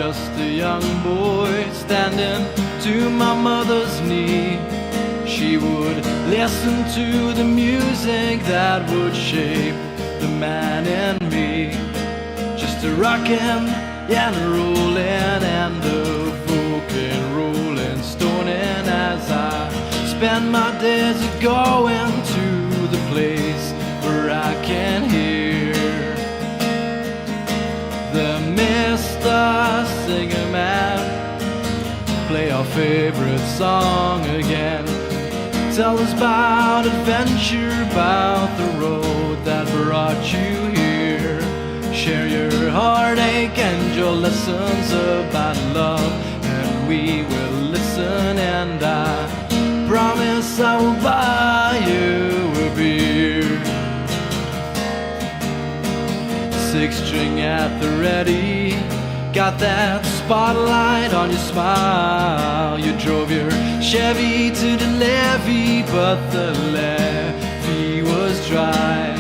just a young boy standing to my mother's knee. She would listen to the music that would shape the man in me. Just a rockin' and a rollin' and a folk rolling, stonin' as I spend my days going to the place where I can hear the Mr. Singer Man play our favorite song again. Tell us about adventure, about the road that brought you here. Share your heartache and your lessons about love, and we will listen, and I promise I will buy you a beer. 6-string at the ready, got that spotlight on your smile. You drove your Chevy to the levee, but the levee was dry.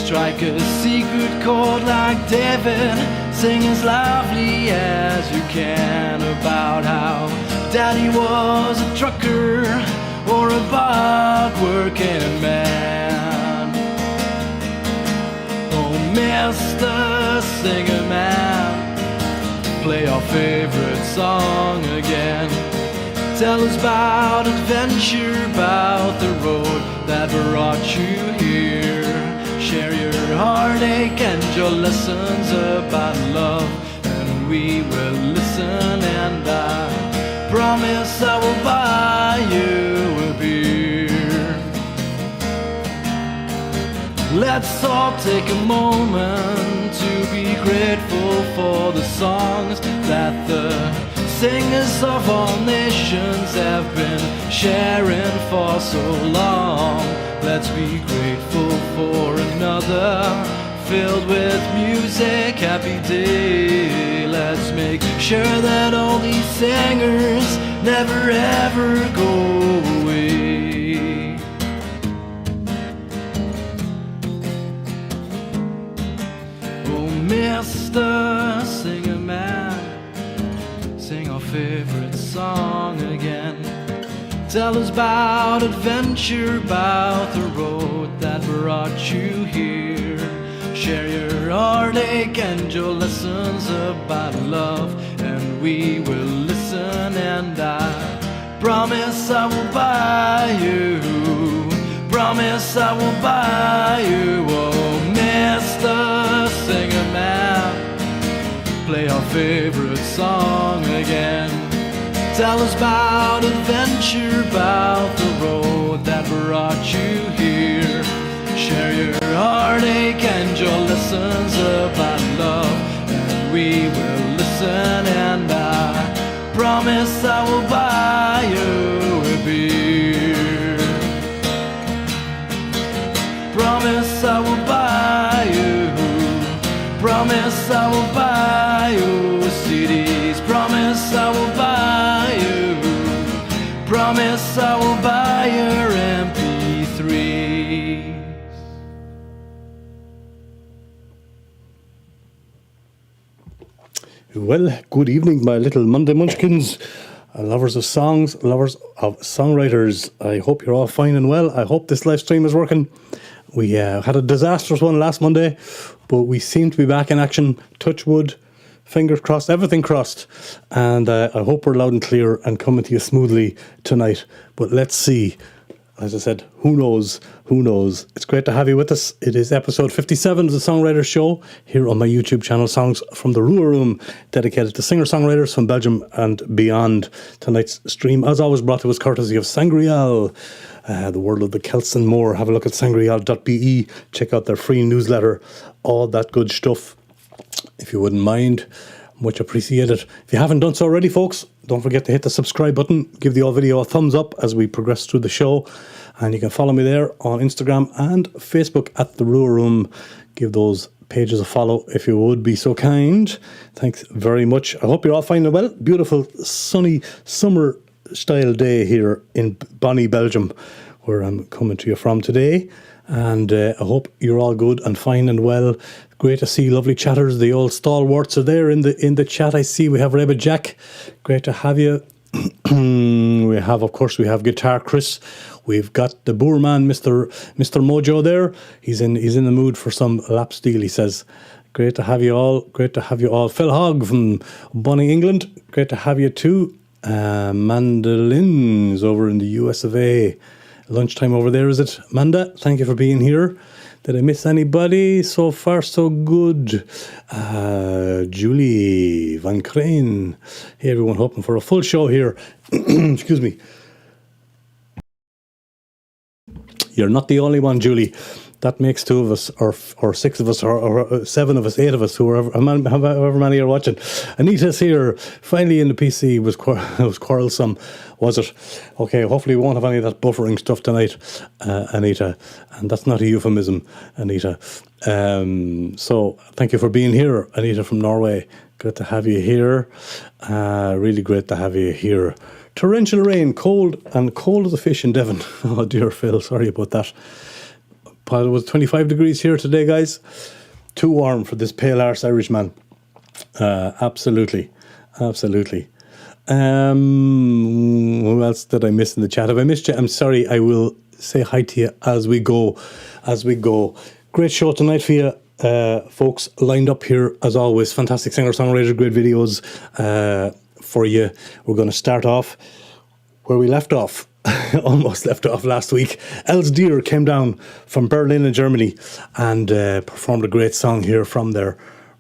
Strike a secret chord like David, sing as loudly as you can about how Daddy was a trucker or a bog working man. Oh, Mr. Singer Man, play our favorite song again. Tell us about adventure, about the road that brought you here. Share your heartache and your lessons about love, and we will listen, and I promise I will buy you a beer. Let's all take a moment to be grateful for the songs that the singers of all nations have been sharing for so long. Let's be grateful for another filled with music happy day. Let's make sure that all these singers never ever go away. Oh, Mr. Singer Man, sing our favorite song again. Tell us about adventure, about the road that brought you here. Share your heartache and your lessons about love, and we will listen, and I promise I will buy you. Promise I will buy you. Oh, Mr. Singer Man, play our favorite song again. Tell us about adventure, about the road that brought you here. Share your heartache and your lessons about love, and we will listen, and I promise I will buy you a beer. Promise I will buy you. Promise I will buy you CDs. Promise I will buy you. Promise I will buy your MP3s. Well, good evening, my little Monday munchkins, lovers of songs, lovers of songwriters. I hope you're all fine and well. I hope this live stream is working. We had a disastrous one last Monday, but we seem to be back in action. Touch wood, fingers crossed, everything crossed. And I hope we're loud and clear and coming to you smoothly tonight. But let's see. As I said, who knows? Who knows? It's great to have you with us. It is episode 57 of the Songwriter Show here on my YouTube channel, Songs from the Rua Room, dedicated to singer-songwriters from Belgium and beyond. Tonight's stream, as always, brought to us courtesy of Sangreal, the world of the Celts and more. Have a look at sangreal.be. Check out their free newsletter, all that good stuff. If you wouldn't mind, much appreciated. If you haven't done so already, folks, don't forget to hit the subscribe button. Give the old video a thumbs up as we progress through the show. And you can follow me there on Instagram and Facebook at the Rua Room. Give those pages a follow if you would be so kind. Thanks very much. I hope you're all fine and well. Beautiful, sunny, summer style day here in Bonnie, Belgium, where I'm coming to you from today. And I hope you're all good and fine and well. Great to see lovely chatters. The old stalwarts are there in the chat. I see we have Rebbe Jack. Great to have you. We have Guitar Chris. We've got the Boorman, Mr. Mojo there. He's in the mood for some lap steel, he says. Great to have you all. Great to have you all. Phil Hogg from Bonnie, England. Great to have you too. Mandolin is over in the US of A. Lunchtime over there, is it? Manda, thank you for being here. Did I miss anybody? So far, so good. Julie Van Crane. Hey, everyone, hoping for a full show here. Excuse me. You're not the only one, Julie. That makes 2 of us, or 6 of us, or 7 of us, 8 of us, however many are watching. Anita's here. Finally in the PC. Was quarrelsome, was it? Okay, hopefully we won't have any of that buffering stuff tonight, Anita. And that's not a euphemism, Anita. So thank you for being here, Anita from Norway. Good to have you here. Really great to have you here. Torrential rain, cold as a fish in Devon. Oh dear, Phil, sorry about that. It was 25 degrees here today, guys. Too warm for this pale arse Irishman. Absolutely. Who else did I miss in the chat? If I missed you, I'm sorry. I will say hi to you as we go. Great show tonight for you, folks. Lined up here as always. Fantastic singer-songwriters, great videos for you. We're going to start off where we left off. Almost left off last week. Els Deer came down from Berlin in Germany and performed a great song here from their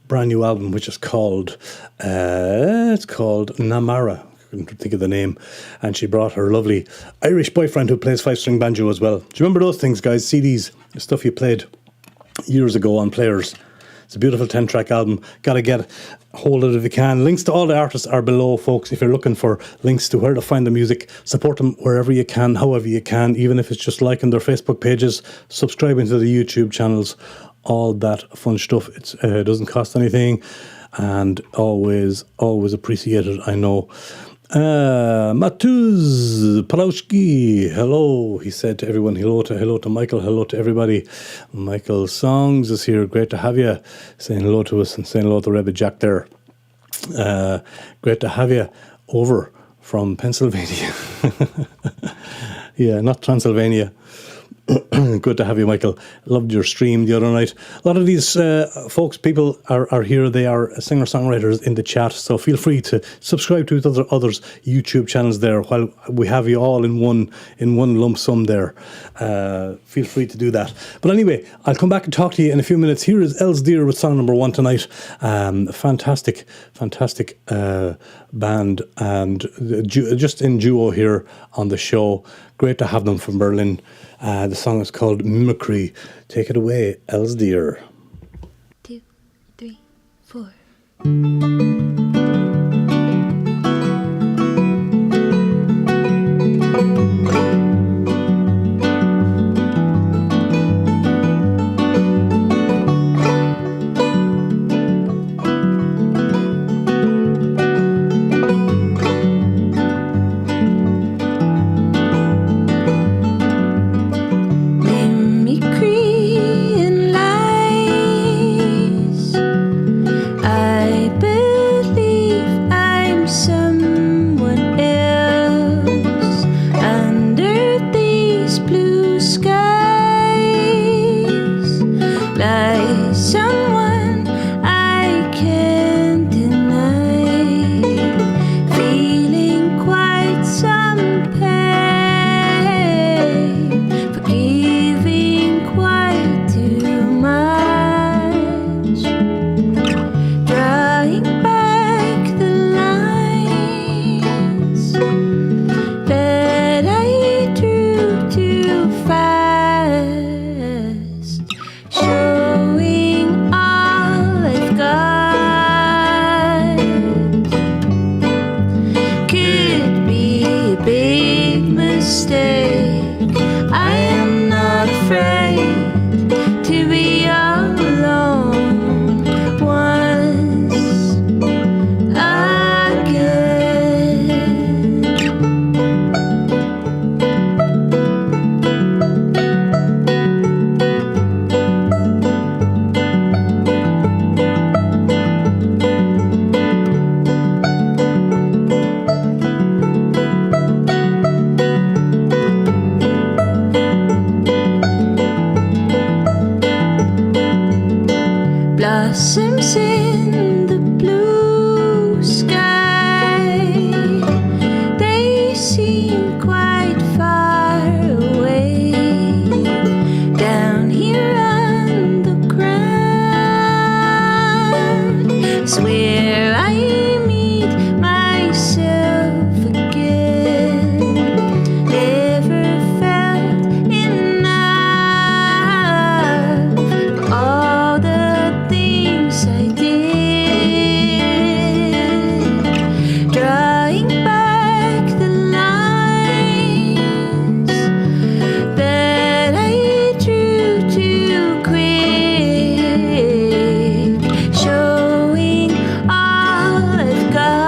brand new album, which is called Namara. I couldn't think of the name. And she brought her lovely Irish boyfriend who plays 5-string banjo as well. Do you remember those things, guys? CDs, the stuff you played years ago on players. It's a beautiful 10-track album. Gotta get hold of it if you can. Links to all the artists are below, folks. If you're looking for links to where to find the music, support them wherever you can, however you can, even if it's just liking their Facebook pages, subscribing to the YouTube channels, all that fun stuff. It doesn't cost anything and always appreciated, I know. Matuz Palowski, hello, he said to everyone. Hello to Michael, hello to everybody. Michael Songs is here, great to have you, saying hello to us and saying hello to Rebbe Jack there. Great to have you over from Pennsylvania. Yeah, not Transylvania. Good to have you, Michael. Loved your stream the other night. A lot of these people are here. They are singer-songwriters in the chat, so feel free to subscribe to others' YouTube channels there while we have you all in one lump sum there. Feel free to do that. But anyway, I'll come back and talk to you in a few minutes. Here is Els Deer with song number 1 tonight. Fantastic band, and just in duo here on the show. Great to have them from Berlin. The song is called Mimicry. Take it away, Els Deer. 2, 3, 4. I blossoms in the blue sky. They seem quite far away. Down here on the ground is where I meet myself again. Never felt enough for all the things I did. Drawing back the lines that I drew too quick, showing all I've got.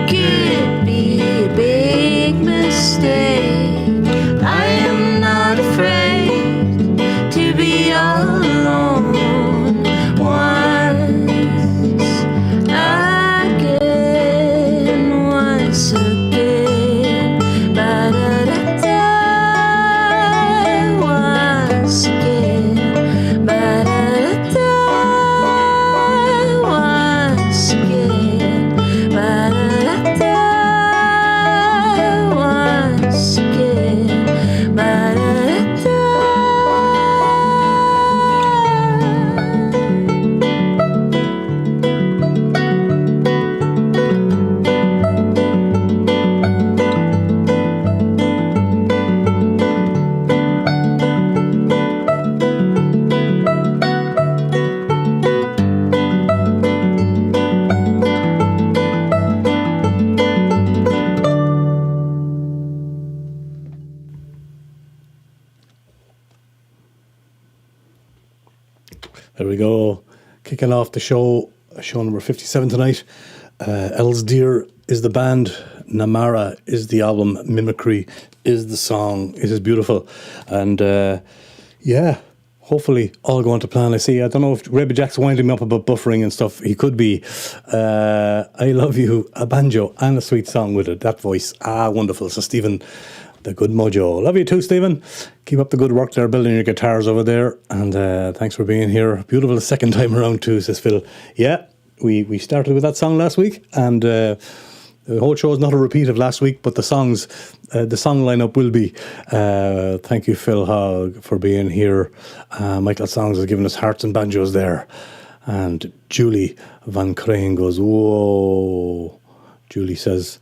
Could be a big mistake. I am not afraid to be all alone once again, once again. Ba-da-da-da, once again. Ba-da-da-da, once again. Ba-da-da-da, once again. Ba-da-da-da. There we go. Kicking off the show number 57 tonight. Elsdeer is the band. Namara is the album. Mimicry is the song. It is beautiful. And yeah, hopefully all going to plan. I don't know if Rebbe Jack's winding me up about buffering and stuff. He could be. I Love You, a banjo and a sweet song with it. That voice. Wonderful. So Stephen, the good mojo. Love you too, Stephen. Keep up the good work there, building your guitars over there. And thanks for being here. Beautiful second time around too, says Phil. Yeah, we started with that song last week, and the whole show is not a repeat of last week, but the song lineup will be. Thank you, Phil Hogg, for being here. Michael Songs has given us hearts and banjos there. And Julie Van Crane goes, whoa. Julie says,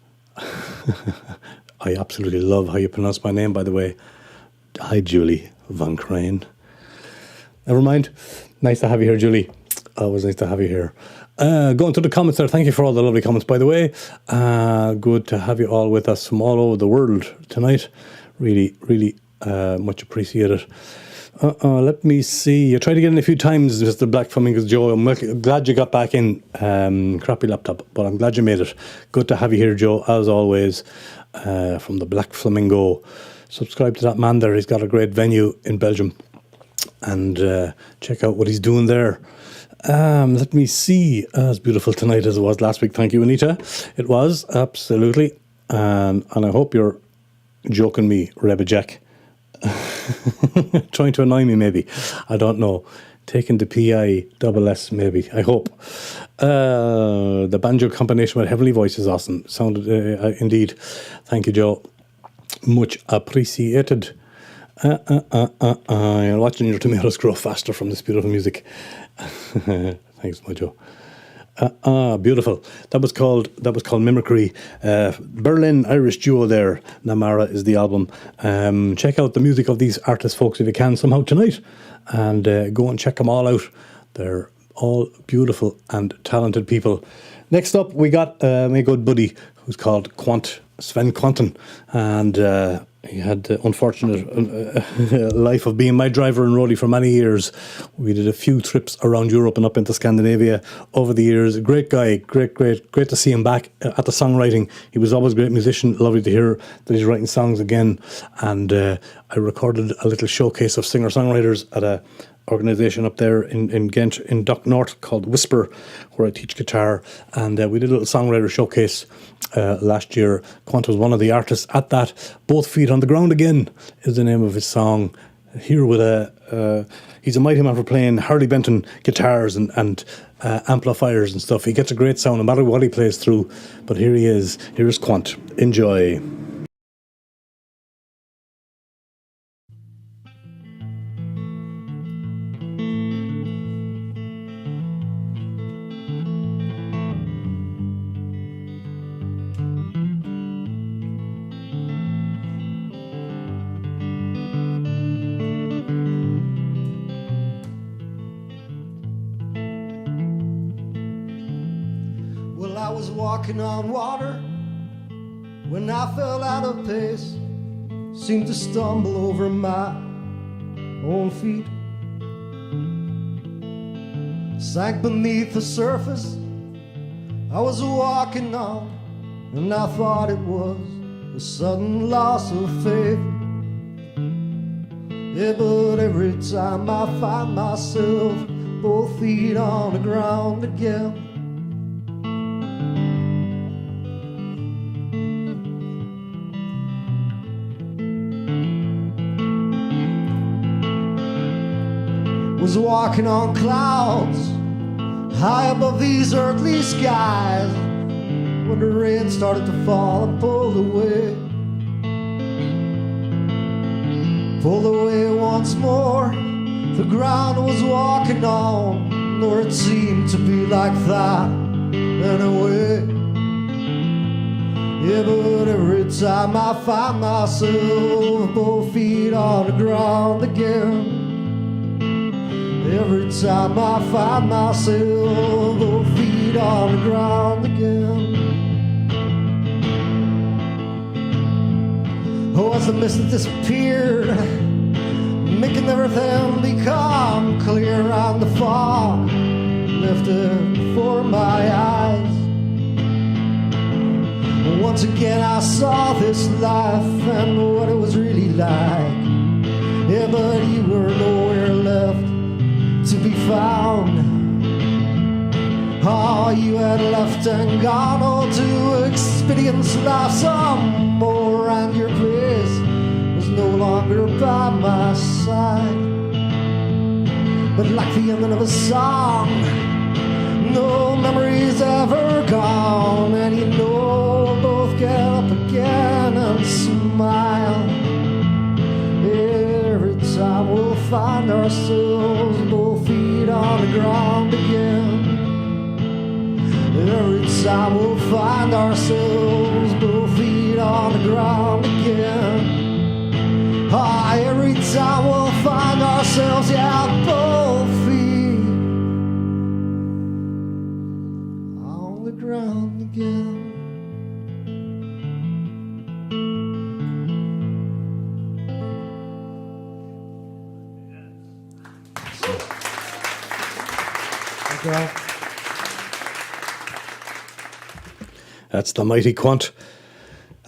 I absolutely love how you pronounce my name, by the way. Hi, Julie Van Crane. Never mind. Nice to have you here, Julie. Always nice to have you here. Going to the comments there. Thank you for all the lovely comments, by the way. Good to have you all with us from all over the world tonight. Really, really much appreciated. Let me see. You tried to get in a few times, Mr. Black Flamingos Joe. I'm glad you got back in. Crappy laptop, but I'm glad you made it. Good to have you here, Joe, as always, from the Black Flamingo. Subscribe to that man there. He's got a great venue in Belgium. And check out what he's doing there. Let me see. As beautiful tonight as it was last week. Thank you, Anita. It was, absolutely. And I hope you're joking me, Rebbe Jack. Trying to annoy me, maybe. I don't know. Taking the PISS, maybe. I hope. The banjo combination with heavenly voice is awesome. Sounded indeed. Thank you, Joe. Much appreciated. You're watching your tomatoes grow faster from this beautiful music. Thanks, Mojo. Beautiful. That was called Mimicry. Berlin Irish duo there. Namara is the album. Check out the music of these artists, folks, if you can somehow tonight, and go and check them all out. They're all beautiful and talented people. Next up, we got my good buddy who's called Sven Quanten, and he had the unfortunate life of being my driver and roadie for many years. We did a few trips around Europe and up into Scandinavia over the years. Great guy, great to see him back at the songwriting. He was always a great musician. Lovely to hear that he's writing songs again. And I recorded a little showcase of singer-songwriters at a organisation up there in Ghent, in Dock North, called Whisper, where I teach guitar. And we did a little songwriter showcase last year. Quant was one of the artists at that. Both Feet on the Ground Again is the name of his song. here with he's a mighty man for playing Harley Benton guitars and amplifiers and stuff. He gets a great sound no matter what he plays through. But here he is. Here's Quant. Enjoy. I was walking on water when I fell out of pace, seemed to stumble over my own feet, sank beneath the surface I was walking on, and I thought it was a sudden loss of faith. Yeah, but every time I find myself both feet on the ground again, was walking on clouds high above these earthly skies when the rain started to fall and pulled away once more. The ground I was walking on, nor it seemed to be like that anyway. Yeah, but every time I find myself both feet on the ground again, every time I find myself both feet on the ground again. Oh, as the mist disappeared, making everything become clear, and the fog lifted before my eyes. Once again I saw this life and what it was really like. Yeah, but you were nowhere left to be found. Oh, you had left and gone on to experience life some more, and your place was no longer by my side. But like the ending of a song, no memories ever gone, and you know, both get up again and smile. Every time we'll find ourselves both feet on the ground again. Every time we'll find ourselves both feet on the ground again. Ah, every time we'll find ourselves, yeah, both feet on the ground again. That's the mighty Quant.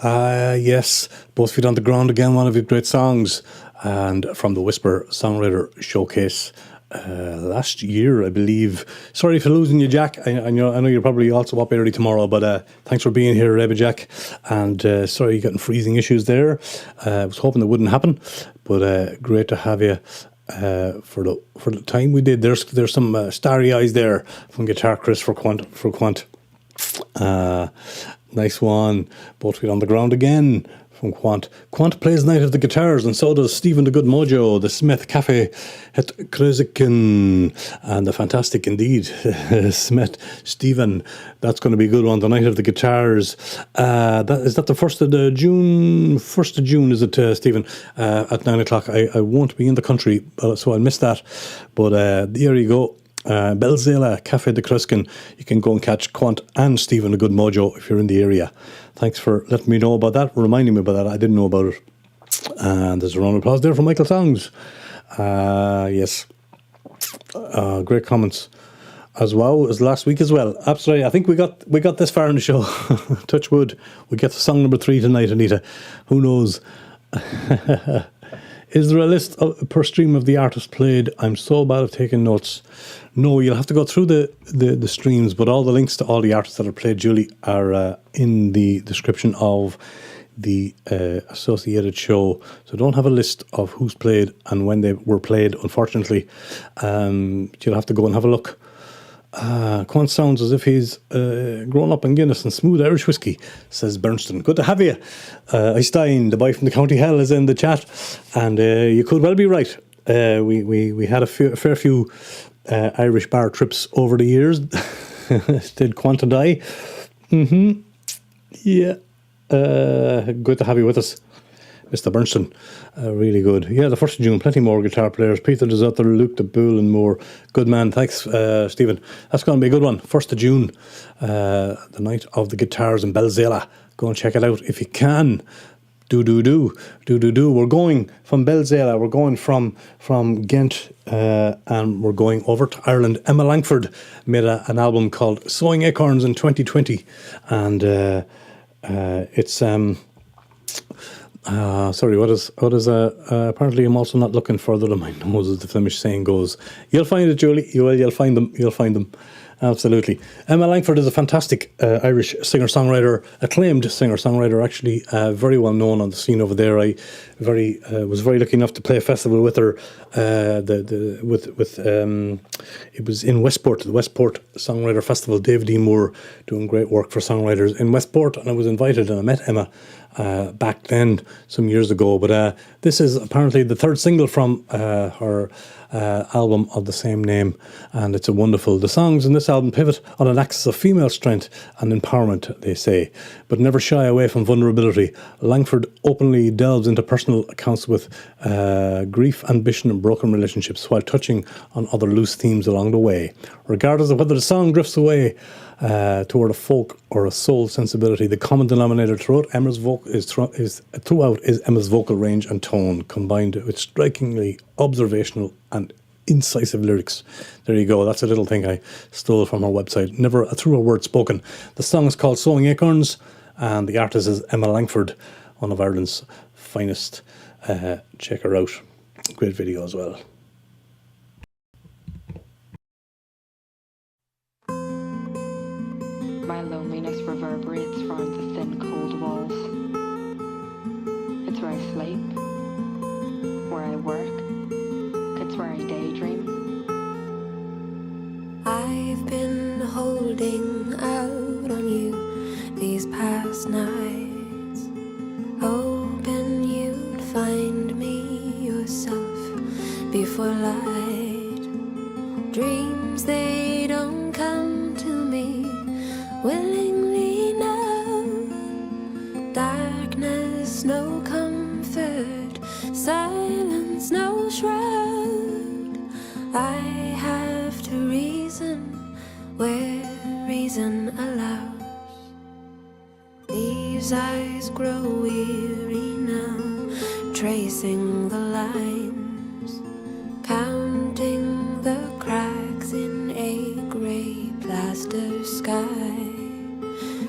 Yes, both feet on the ground again, one of your great songs, and from the Whisper Songwriter Showcase last year, I believe. Sorry for losing you, Jack. I know you're probably also up early tomorrow, but thanks for being here, Rebbe Jack. And sorry you're getting freezing issues there. I was hoping that wouldn't happen, but great to have you. For the time we did, there's some starry eyes there from Guitar Chris for Quant. Nice one. Both feet on the ground again from Quant. Quant plays Night of the Guitars, and so does Stephen the Good Mojo, the Smith Cafe het Kruisiken, and the fantastic indeed Smith Stephen. That's going to be a good one. The Night of the Guitars. That the 1st of June. 1st of June, is it, Stephen? At 9:00. I won't be in the country, so I'll miss that. But there you go. Belzela Cafe de Krusken. You can go and catch Quant and Stephen the Good Mojo if you're in the area. Thanks for letting me know about that, reminding me about that. I didn't know about it. And there's a round of applause there for Michael Songs. Yes. Great comments as well as last week as well. Absolutely. I think we got this far in the show. Touch wood. We get to song number 3 tonight, Anita. Who knows? Is there a list per stream of the artist played? I'm so bad at taking notes. No, you'll have to go through the streams, but all the links to all the artists that are played, Julie, are in the description of the associated show. So I don't have a list of who's played and when they were played, unfortunately. You'll have to go and have a look. Quan sounds as if he's grown up in Guinness and smooth Irish whiskey, says Bernston. Good to have you. Einstein, the boy from the County Hell, is in the chat, and you could well be right. We had a fair few Irish bar trips over the years. Did Quant and I? Yeah. Good to have you with us, Mr. Bernston. Really good. Yeah, the 1st of June, plenty more guitar players. Peter de Zutter, Luke de Boel and more. Good man. Thanks, Stephen. That's going to be a good one. 1st of June, the night of the guitars in Belzela. Go and check it out if you can. Do. We're going from Belzela. We're going from Ghent, and we're going over to Ireland. Emma Langford made an album called Sowing Acorns in 2020, and it's sorry, what is apparently I'm also not looking further than my nose, as the Flemish saying goes. You'll find it, Julie. You'll find them. Absolutely. Emma Langford is a fantastic Irish singer-songwriter, acclaimed singer-songwriter, actually, very well known on the scene over there. I was very lucky enough to play a festival with her. It was in Westport, the Westport Songwriter Festival. David E. Moore doing great work for songwriters in Westport, and I was invited and I met Emma back then some years ago. But this is apparently the third single from her album of the same name, and it's a wonderful. The songs in this album pivot on an axis of female strength and empowerment, they say, but never shy away from vulnerability. Langford openly delves into personal accounts with grief, ambition and broken relationships, while touching on other loose themes along the way. Regardless of whether the song drifts away toward a folk or a soul sensibility, the common denominator throughout Emma's Emma's vocal range and tone, combined with strikingly observational and incisive lyrics. There you go. That's a little thing I stole from her website. Never through a word spoken. The song is called Sowing Acorns, and the artist is Emma Langford, one of Ireland's finest. Check her out. Great video as well. My loneliness reverberates round the thin, cold walls. It's where I sleep, where I work, it's where I daydream. I've been holding out on you these past nights, hoping you'd find me yourself before light. Dreams, they don't come to me willingly now. Darkness, no comfort. Silence, no shroud. I have to reason where reason allows. These eyes grow weary now, tracing the lines, counting the cracks in a grey plaster sky.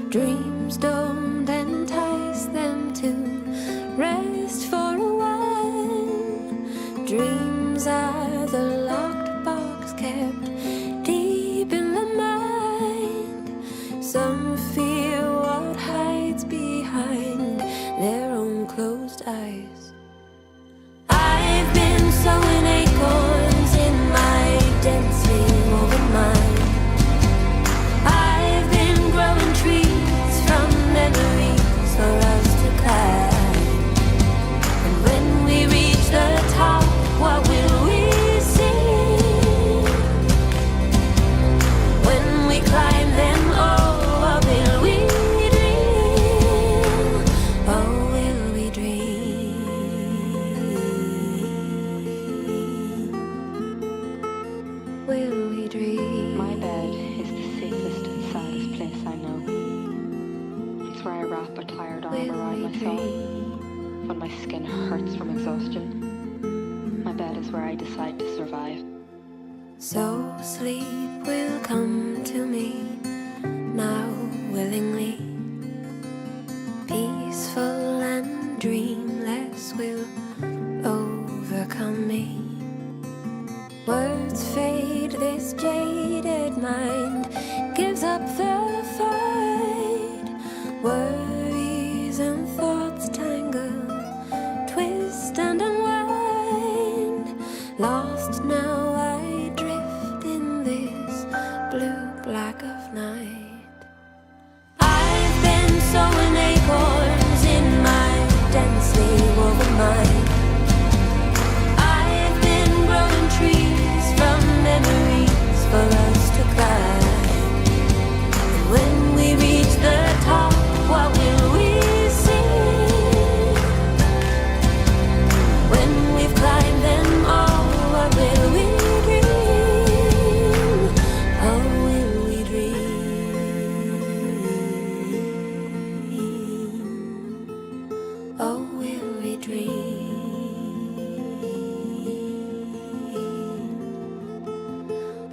Dreams don't entice them to rest for a while. Dreams are the locked box kept deep in the mind. Some fear what hides behind their own closed eyes. I've been sowing acorns in my densely woven mind. I've been growing trees from memories for us to climb. And when we reach the top, what will we see? When we climb them, oh, what will we dream? Oh, will we dream? Will we dream? My bed is the safest and saddest place I know. It's where I wrap a tired arm around my soul when my skin hurts from exhaustion. My bed is where I decide to survive. So sleep will come to me now willingly. Peaceful and dreamless will overcome me. Words fade, this jaded mind gives up the fight. Worries and thoughts Lost now I drift in this blue black of night. I've been sowing acorns in my densely woven mind. I've been growing trees from memories for us to climb. And when we reach the top, what will we see? When we've climbed them all, what will we dream? Oh, will we dream? Oh, will we dream?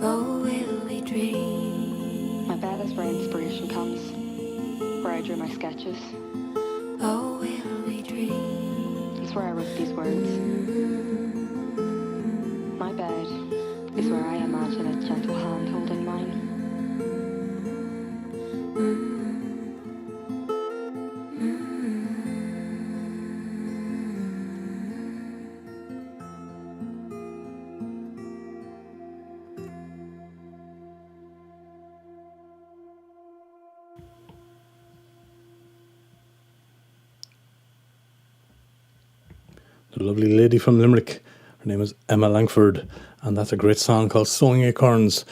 Oh, will we dream? My bed is where inspiration comes, where I drew my sketches. Oh, will we dream? It's where I wrote these words. My bed is where I imagine a gentle hand holding mine. The lovely lady from Limerick. Her name is Emma Langford, and that's a great song called Sowing Acorns.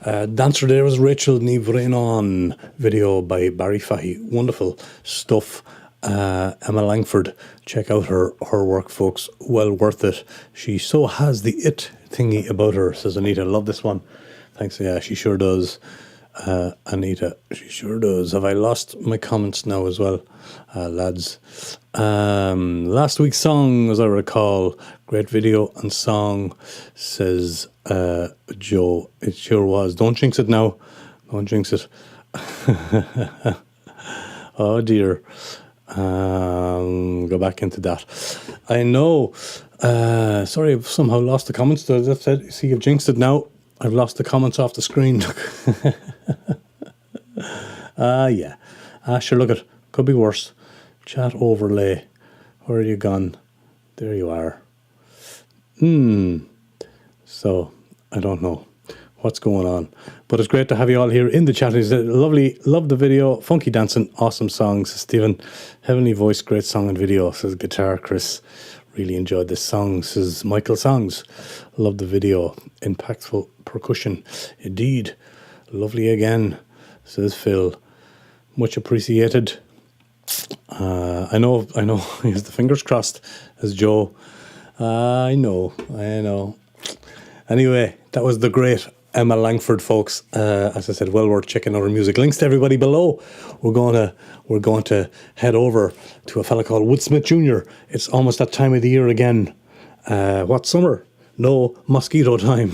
Dancer there was Rachel Ní Bhraonáin, video by Barry Fahey. Wonderful stuff. Emma Langford, check out her work, folks. Well worth it. She so has the it thingy about her, says Anita. Love this one. Thanks. Yeah, she sure does. Anita, she sure does. Have I lost my comments now as well, lads? Last week's song, as I recall, great video and song, says Joe. It sure was. Don't jinx it now. Don't jinx it. Oh dear. Go back into that. I know. Sorry, I've somehow lost the comments. That's it. See, I've jinxed it now. I've lost the comments off the screen. Yeah. Sure, look it. Could be worse. Chat overlay. Where are you gone? There you are. So, I don't know what's going on. But it's great to have you all here in the chat. It's lovely. Love the video. Funky dancing. Awesome songs. Stephen. Heavenly voice. Great song and video. Says Guitar Chris. Really enjoyed this song, says Michael Songs. Love the video. Impactful percussion. Indeed. Lovely again, says Phil. Much appreciated. I know. He has the fingers crossed, as Joe. I know. Anyway, that was the great Emma Langford, folks. As I said, well worth checking out her music. Links to everybody below. We're going to head over to a fella called Woodsmith Jr. It's almost that time of the year again. What, summer? No, mosquito time.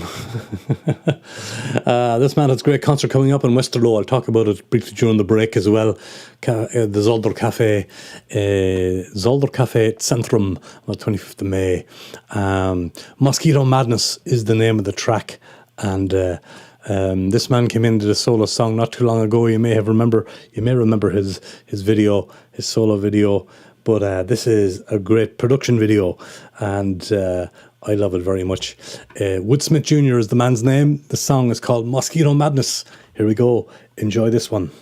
This man has a great concert coming up in Westerlo. I'll talk about it briefly during the break as well. The Zolder Cafe Centrum on the 25th of May. Mosquito Madness is the name of the track. And this man came in, did a solo song not too long ago. You may remember his video, his solo video. But this is a great production video, and I love it very much. Woodsmith Jr. is the man's name. The song is called Mosquito Madness. Here we go. Enjoy this one.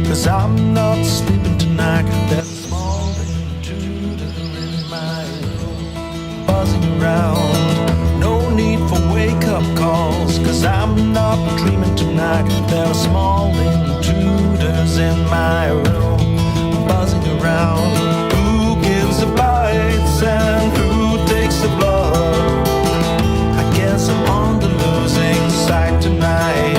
Cause I'm not sleeping tonight. There's a small intruder in my room, buzzing around. No need for wake-up calls, cause I'm not dreaming tonight. There are small intruders in my room, buzzing around. Who gives the bites and who takes the blood? I guess I'm on the losing side tonight.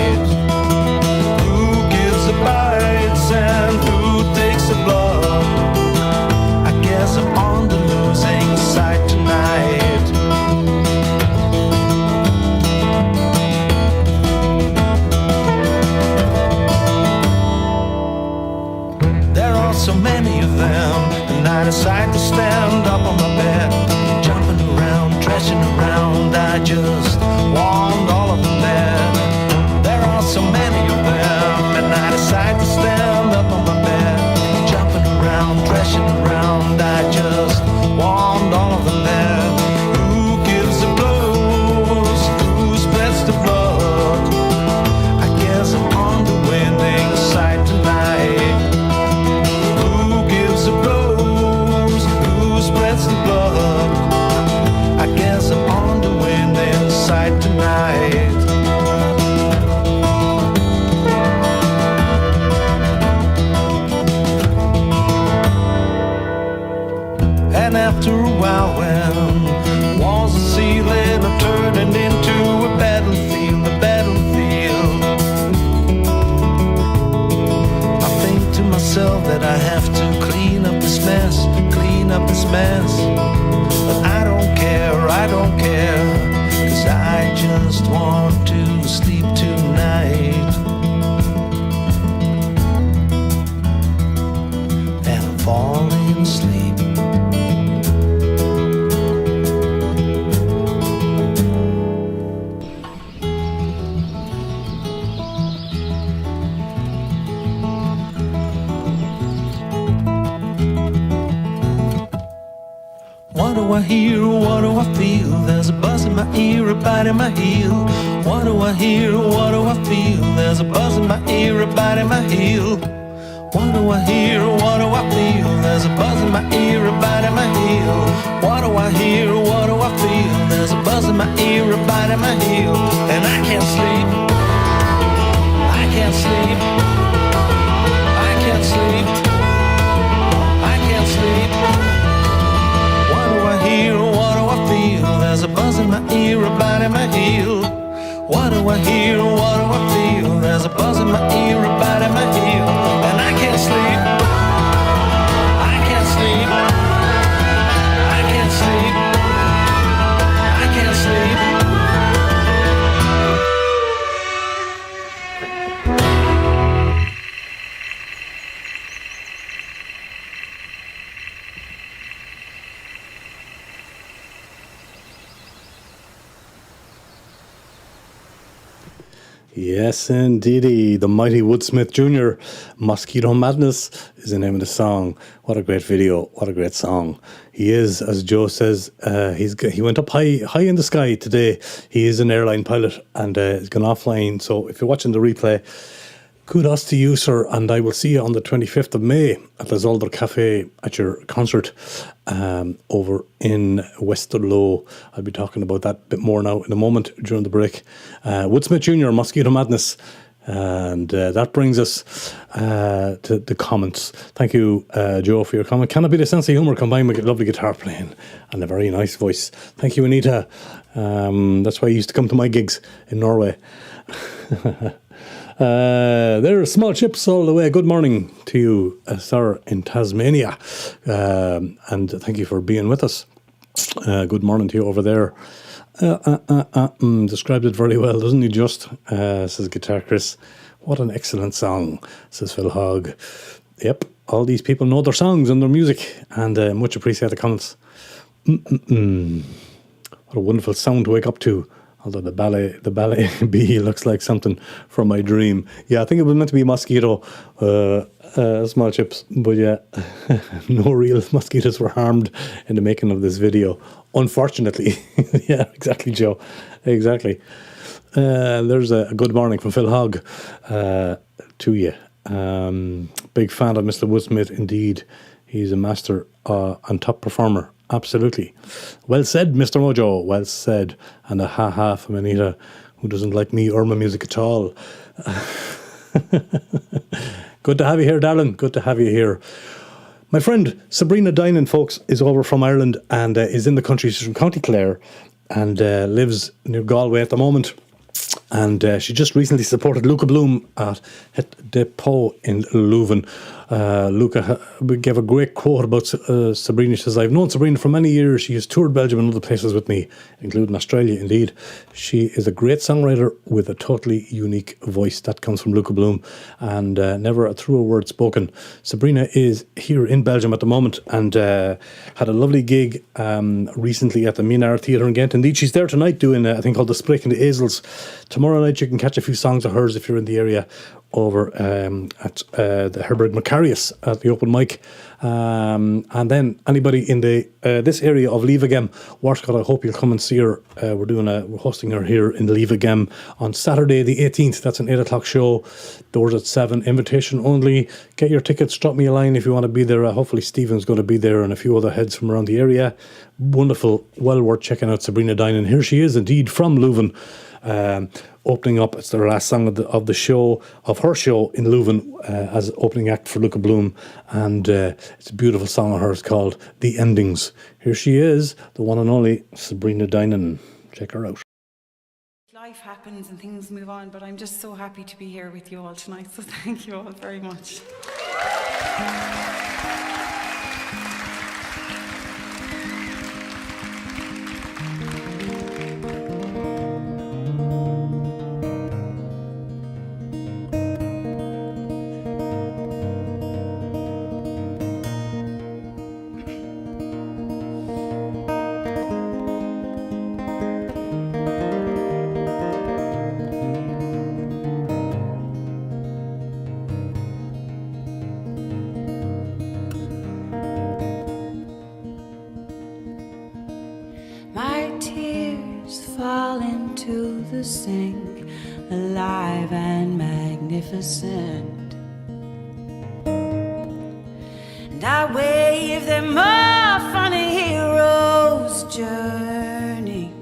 Bites and who takes the blood? I guess I'm on the many of them, and I decide to stand up on my bed, jumping around, thrashing around. I just want all of them there. There are so many of them, and I decide to stand up on my bed, jumping around, thrashing around. I just want all of them there. Who gives the blows? Who spreads the blood? I guess I'm on the winning side tonight. Who gives the blows? Who spreads the blood? I guess I'm on the winning side tonight. And after a while, when walls of ceiling are turning into a battlefield, I think to myself that I have to clean up this mess. But I don't care, 'cause I just want to sleep tonight. And I'm falling asleep. What do I hear? What do I feel? There's a buzz in my ear, a bite in my heel. What do I hear? What do I feel? There's a buzz in my ear, a bite in my heel. What do I hear? What do I feel? There's a buzz in my ear, a bite in my heel. What do I hear? What do I feel? There's a buzz in my ear, a bite in my heel. And I can't sleep. I can't sleep. I can't sleep. I can't sleep. What do I hear? What do I feel? There's a buzz in my ear, a bite in my heel. What do I hear? What do I feel? There's a buzz in my ear, a bite in my heel. And I can't sleep. I can't sleep. I can't sleep. I can't sleep. Yes, indeedy. The mighty Woodsmith Jr. Mosquito Madness is the name of the song. What a great video. What a great song. He is, as Joe says, he went up high in the sky today. He is an airline pilot and he's gone offline. So if you're watching the replay, kudos to you, sir. And I will see you on the 25th of May at the Zolder Cafe at your concert over in Westerlo. I'll be talking about that a bit more now in a moment during the break. Woodsmith Jr., Mosquito Madness. And that brings us to the comments. Thank you, Joe, for your comment. Can it be the sense of humour combined with lovely guitar playing and a very nice voice? Thank you, Anita. That's why you used to come to my gigs in Norway. There are small chips all the way. Good morning to you, sir, in Tasmania. And thank you for being with us. Good morning to you over there. Described it very well, doesn't he, just? Says Guitar Chris. What an excellent song, says Phil Hogg. Yep, all these people know their songs and their music, and much appreciate the comments. What a wonderful sound to wake up to. Although the ballet bee looks like something from my dream. Yeah, I think it was meant to be mosquito, small chips. But yeah, no real mosquitoes were harmed in the making of this video, unfortunately. Yeah, exactly, Joe. Exactly. There's a good morning from Phil Hogg to you. Big fan of Mr. Woodsmith, indeed. He's a master and top performer. Absolutely. Well said, Mr. Mojo. Well said. And a ha-ha from Anita, who doesn't like me or my music at all. Good to have you here, darling. Good to have you here. My friend Sabrina Dinan, folks, is over from Ireland and is in the country. She's from County Clare and lives near Galway at the moment. And she just recently supported Luca Bloom at Het Depot in Leuven. Luca gave a great quote about Sabrina. She says, I've known Sabrina for many years. She has toured Belgium and other places with me, including Australia, indeed. She is a great songwriter with a totally unique voice. That comes from Luca Bloom, and never a truer word spoken. Sabrina is here in Belgium at the moment and had a lovely gig recently at the Minar Theatre in Ghent. Indeed, she's there tonight doing a thing called The Spreken de Ezels. Tomorrow night you can catch a few songs of hers if you're in the area over at the Herberg Macarius at the open mic. And then anybody in the this area of Lievegem, Warscott, I hope you'll come and see her. We're hosting her here in Lievegem on Saturday the 18th. That's an 8 o'clock show. Doors at 7. Invitation only. Get your tickets. Drop me a line if you want to be there. Hopefully Stephen's going to be there and a few other heads from around the area. Wonderful. Well worth checking out Sabrina Dinan. Here she is indeed from Leuven. Opening up, it's their last song of the show, of her show in Leuven, as opening act for Luca Bloom, and it's a beautiful song of hers called The Endings. Here she is, the one and only Sabrina Dinan. Check her out. Life happens and things move on, but I'm just so happy to be here with you all tonight, so thank you all very much. My tears fall into the sink, alive and magnificent. And I wave them off on a hero's journey.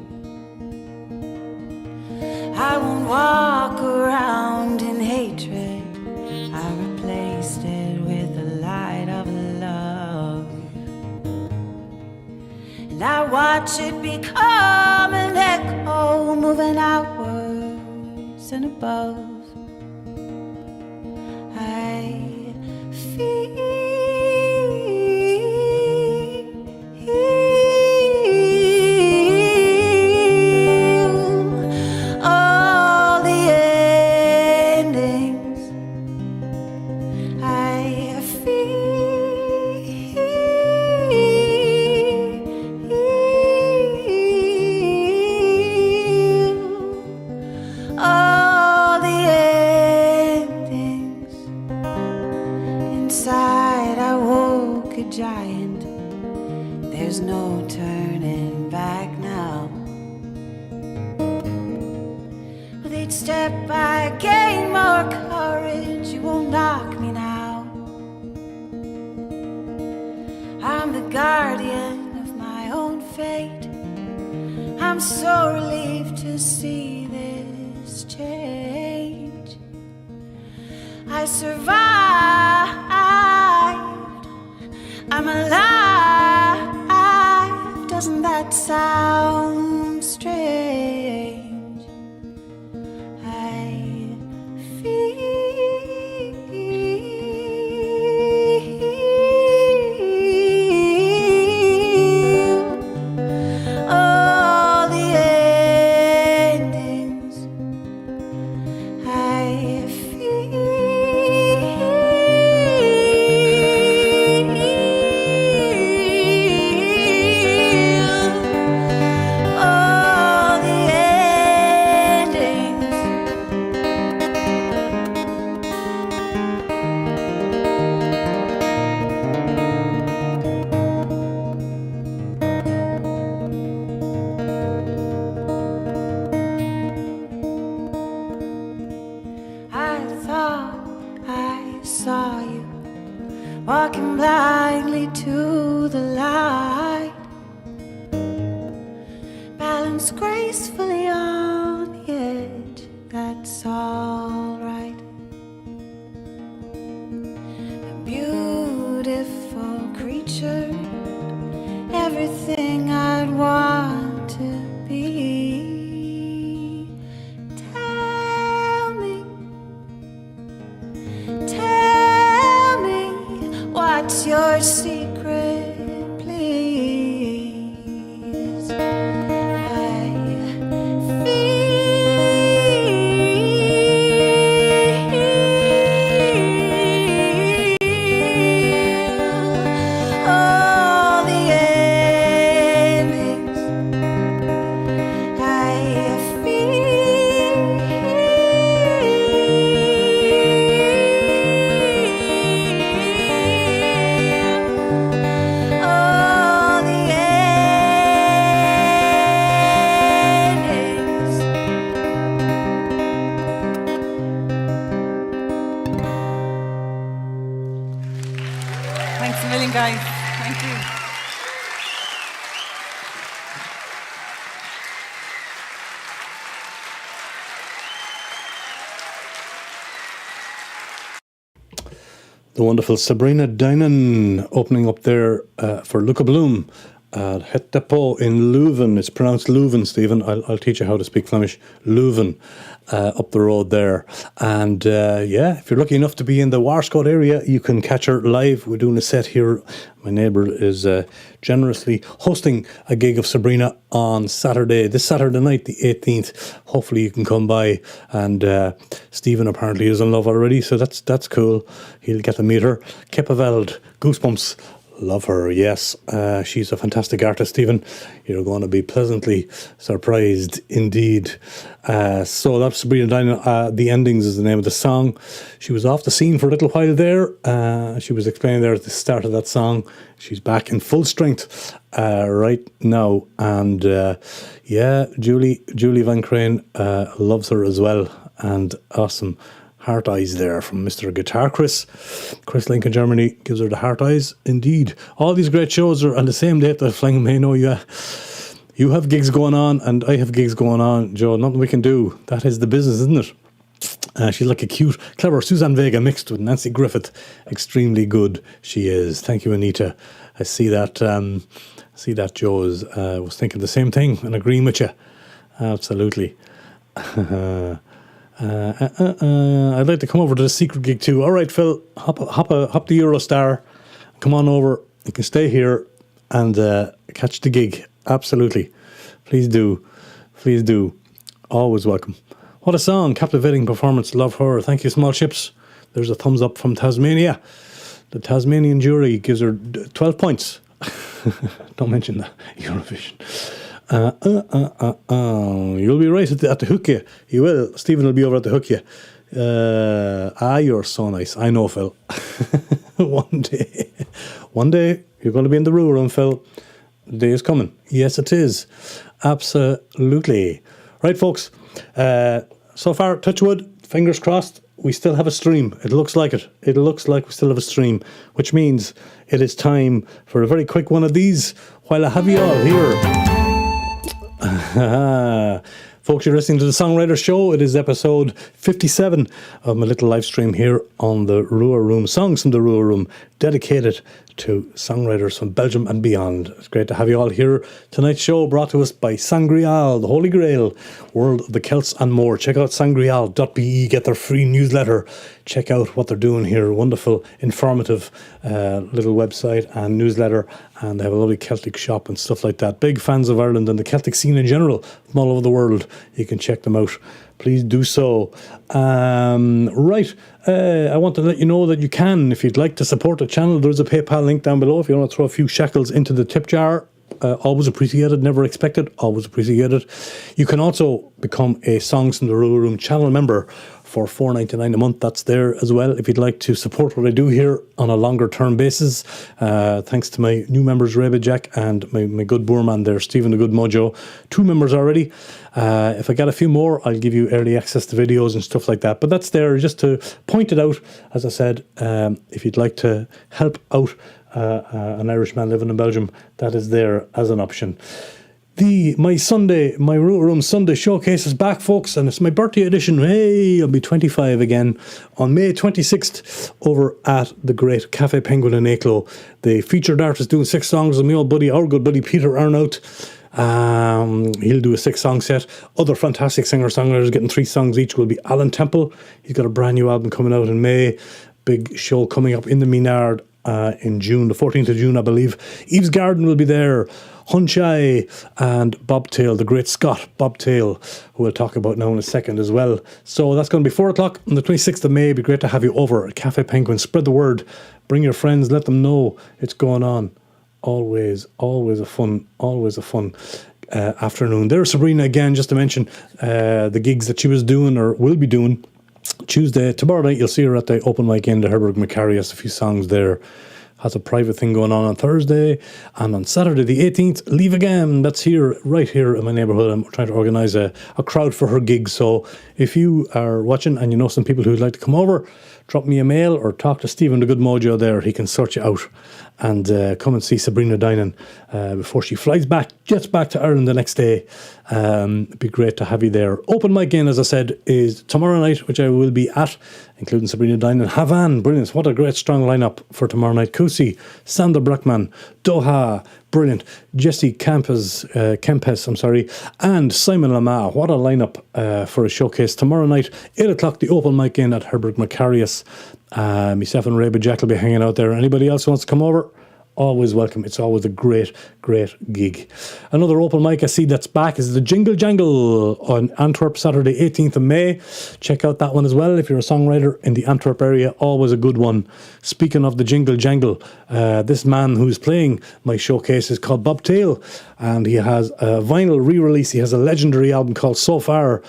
I won't walk around in hatred. I replaced it with the light of love. And I watch it become an echo, moving outwards and above. I feel all the endings. I feel all the endings. Inside I woke a giant. There's no turning back now. With each step I gain more courage. You won't knock me now. I'm the guardian of my own fate. I'm so relieved to see this change. I survived. I'm alive. Doesn't that sound strange? I feel all the endings. I feel all the endings. I thought I saw you walking blindly to the light, balanced gracefully on the edge. That's all right. A beautiful creature, everything I'd want to be. Tell your secret, please. I feel all the endings. I feel all the endings. Thanks a million, guys. Thank you. The wonderful Sabrina Dinan opening up there for Luca Bloom at Het Depot in Leuven. It's pronounced Leuven, Stephen. I'll teach you how to speak Flemish. Leuven, up the road there. And yeah, if you're lucky enough to be in the Warscoat area, you can catch her live. We're doing a set here. My neighbour is generously hosting a gig of Sabrina on Saturday, this Saturday night, the 18th. Hopefully you can come by. And Stephen apparently is in love already, so that's cool. He'll get to meet her. Keppaveld, Goosebumps. Love her, yes. She's a fantastic artist, Stephen. You're going to be pleasantly surprised indeed. So that's Sabrina Dinan. The Endings is the name of the song. She was off the scene for a little while there. She was explaining there at the start of that song. She's back in full strength right now. And yeah, Julie Van Crane loves her as well. And awesome heart eyes there from Mr. Guitar Chris Lincoln, Germany, gives her the heart eyes indeed. All these great shows are on the same date that Flying May know you have gigs going on and I have gigs going on, Joe. Nothing we can do. That is the business, isn't it? She's like a cute, clever Suzanne Vega mixed with Nancy Griffith. Extremely good she is. Thank you, Anita. I see that Joe was thinking the same thing and agreeing with you. Absolutely. I'd like to come over to the secret gig too. All right, Phil, hop the Eurostar. Come on over. You can stay here and catch the gig. Absolutely. Please do. Always welcome. What a song. Captivating performance. Love her. Thank you, Small Ships. There's a thumbs up from Tasmania. The Tasmanian jury gives her 12 points. Don't mention that. Eurovision. You'll be right at the hook, you. You will. Stephen will be over at the hook, you. You're so nice. I know, Phil. One day, you're going to be in the Rua Room, Phil. The day is coming. Yes, it is. Absolutely. Right, folks. So far, touch wood, fingers crossed, we still have a stream. It looks like it. It looks like we still have a stream, which means it is time for a very quick one of these while I have you all here. Folks, you're listening to the Songwriter Show. It is episode 57 of my little live stream here on the Rua Room. Songs from the Rua Room, dedicated to songwriters from Belgium and beyond. It's great to have you all here. Tonight's show brought to us by Sangreal, the Holy Grail, World of the Celts and more. Check out sangreal.be, get their free newsletter. Check out what they're doing here. Wonderful, informative little website and newsletter. And they have a lovely Celtic shop and stuff like that. Big fans of Ireland and the Celtic scene in general from all over the world. You can check them out. Please do so. Right. I want to let you know that you can, if you'd like to support the channel, there's a PayPal link down below if you want to throw a few shekels into the tip jar. Always appreciated, never expected, always appreciated. You can also become a Songs from the Rua Room channel member for $4.99 a month. That's there as well if you'd like to support what I do here on a longer term basis. Thanks to my new members, Reba Jack and my good boorman there, Stephen the Good Mojo. 2 members already. If I get a few more, I'll give you early access to videos and stuff like that. But that's there just to point it out. As I said, if you'd like to help out an Irishman living in Belgium, that is there as an option. My Rua Room Sunday showcase is back, folks, and it's my birthday edition. Hey, I'll be 25 again on May 26th over at the great Cafe Penguin in Acklo. The featured artist doing 6 songs with my old buddy, our good buddy Peter Arnout. He'll do a 6-song set. Other fantastic singer-songwriters getting 3 songs each will be Alan Temple. He's got a brand new album coming out in May. Big show coming up in the Maynard in June, the 14th of June, I believe. Eve's Garden will be there. Hunchai and Bobtail, the great Scot Bobtail, who we'll talk about now in a second as well. So that's going to be 4 o'clock on the 26th of May. It'd be great to have you over at Cafe Penguin. Spread the word. Bring your friends. Let them know it's going on. Always a fun afternoon. There's Sabrina again, just to mention the gigs that she was doing or will be doing. Tuesday, tomorrow night, you'll see her at the open mic in the Herberg Macarius. A few songs there. Has a private thing going on Thursday, and on Saturday the 18th, Leave Again. That's here, right here in my neighbourhood. I'm trying to organise a crowd for her gig. So if you are watching and you know some people who'd like to come over, drop me a mail or talk to Stephen the Good Mojo there. He can sort you out and come and see Sabrina Dinan before she jets back to Ireland the next day. It'd be great to have you there. Open mic in, as I said, is tomorrow night, which I will be at, including Sabrina Dinan. Havan, brilliant. What a great strong lineup for tomorrow night. Kusi, Sander Brackman, Doha, brilliant. Jesse Kempes, and Simon Lamar. What a lineup for a showcase tomorrow night. 8 o'clock, the open mic in at Herberg Macarius. Myself and Ray Jack will be hanging out there. Anybody else who wants to come over, always welcome. It's always a great gig. Another open mic I see that's back is the Jingle Jangle on Antwerp, Saturday 18th of May. Check out that one as well if you're a songwriter in the Antwerp area. Always a good one. Speaking of the Jingle Jangle, this man who's playing my showcase is called Bobtail, and he has a vinyl re-release. He has a legendary album called So Far.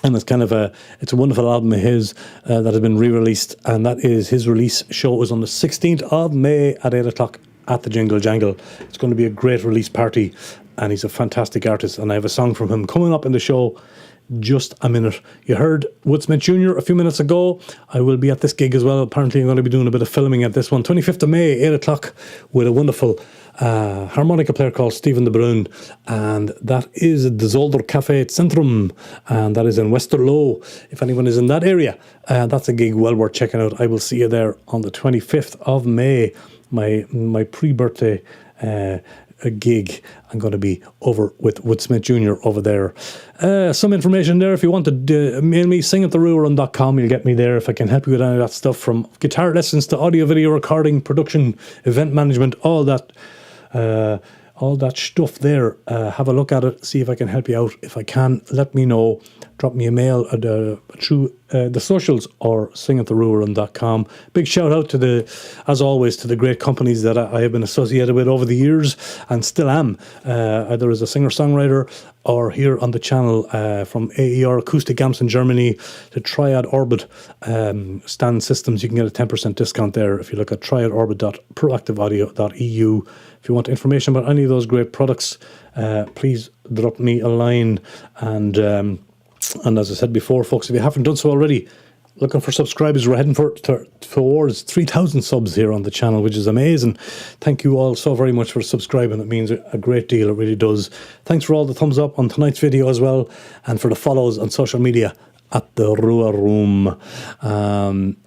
And it's a wonderful album of his that has been re-released, and that is his release show is on the 16th of May at 8 o'clock at the Jingle Jangle. It's going to be a great release party, and he's a fantastic artist, and I have a song from him coming up in the show. Just a minute. You heard Woodsmith Jr. a few minutes ago. I will be at this gig as well. Apparently I'm going to be doing a bit of filming at this one. 25th of May, 8 o'clock, with a wonderful harmonica player called Stephen de Bruin, and that is at the Zolder Café Centrum, and that is in Westerlo. If anyone is in that area, that's a gig well worth checking out. I will see you there on the 25th of May, my pre-birthday gig. I'm going to be over with Woodsmith Jr. over there. Some information there if you want to mail me, sing@theruaroom.com. You'll get me there if I can help you with any of that stuff, from guitar lessons to audio video recording, production, event management, all that stuff there. Have a look at it, see if I can help you out. If I can, let me know. Drop me a mail through the socials or sing@theruaroom.com. Big shout out as always, to the great companies that I have been associated with over the years and still am, either as a singer-songwriter or here on the channel, from AER Acoustic Amps in Germany to Triad Orbit stand systems. You can get a 10% discount there if you look at triadorbit.proactiveaudio.eu. If you want information about any of those great products, please drop me a line. And as I said before, folks, if you haven't done so already, looking for subscribers. We're heading towards 3,000 subs here on the channel, which is amazing. Thank you all so very much for subscribing. It means a great deal. It really does. Thanks for all the thumbs up on tonight's video as well, and for the follows on social media at the Rua Room.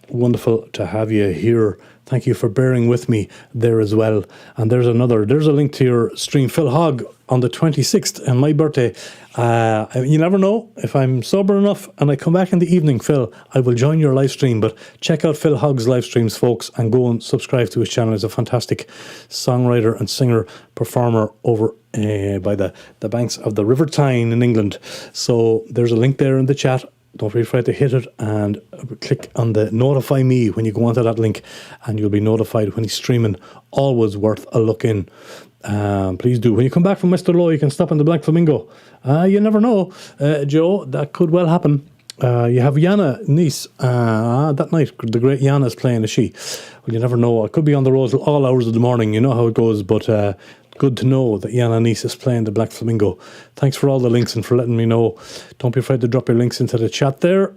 Wonderful to have you here. Thank you for bearing with me there as well. And there's a link to your stream, Phil Hogg, on the 26th, and my birthday. You never know, if I'm sober enough and I come back in the evening, Phil, I will join your live stream. But check out Phil Hogg's live streams, folks, and go and subscribe to his channel. He's a fantastic songwriter and singer performer over by the banks of the River Tyne in England. So there's a link there in the chat. Don't be afraid to hit it and click on the notify me when you go onto that link, and you'll be notified when he's streaming. Always worth a look in. Please do. When you come back from Westerlo, you can stop in the Black Flamingo. You never know, Joe, that could well happen. You have Jana Nice that night. The great Jana's playing, is she? Well, you never know. I could be on the road all hours of the morning. You know how it goes, but good to know that Jana Nice is playing the Black Flamingo. Thanks for all the links and for letting me know. Don't be afraid to drop your links into the chat there.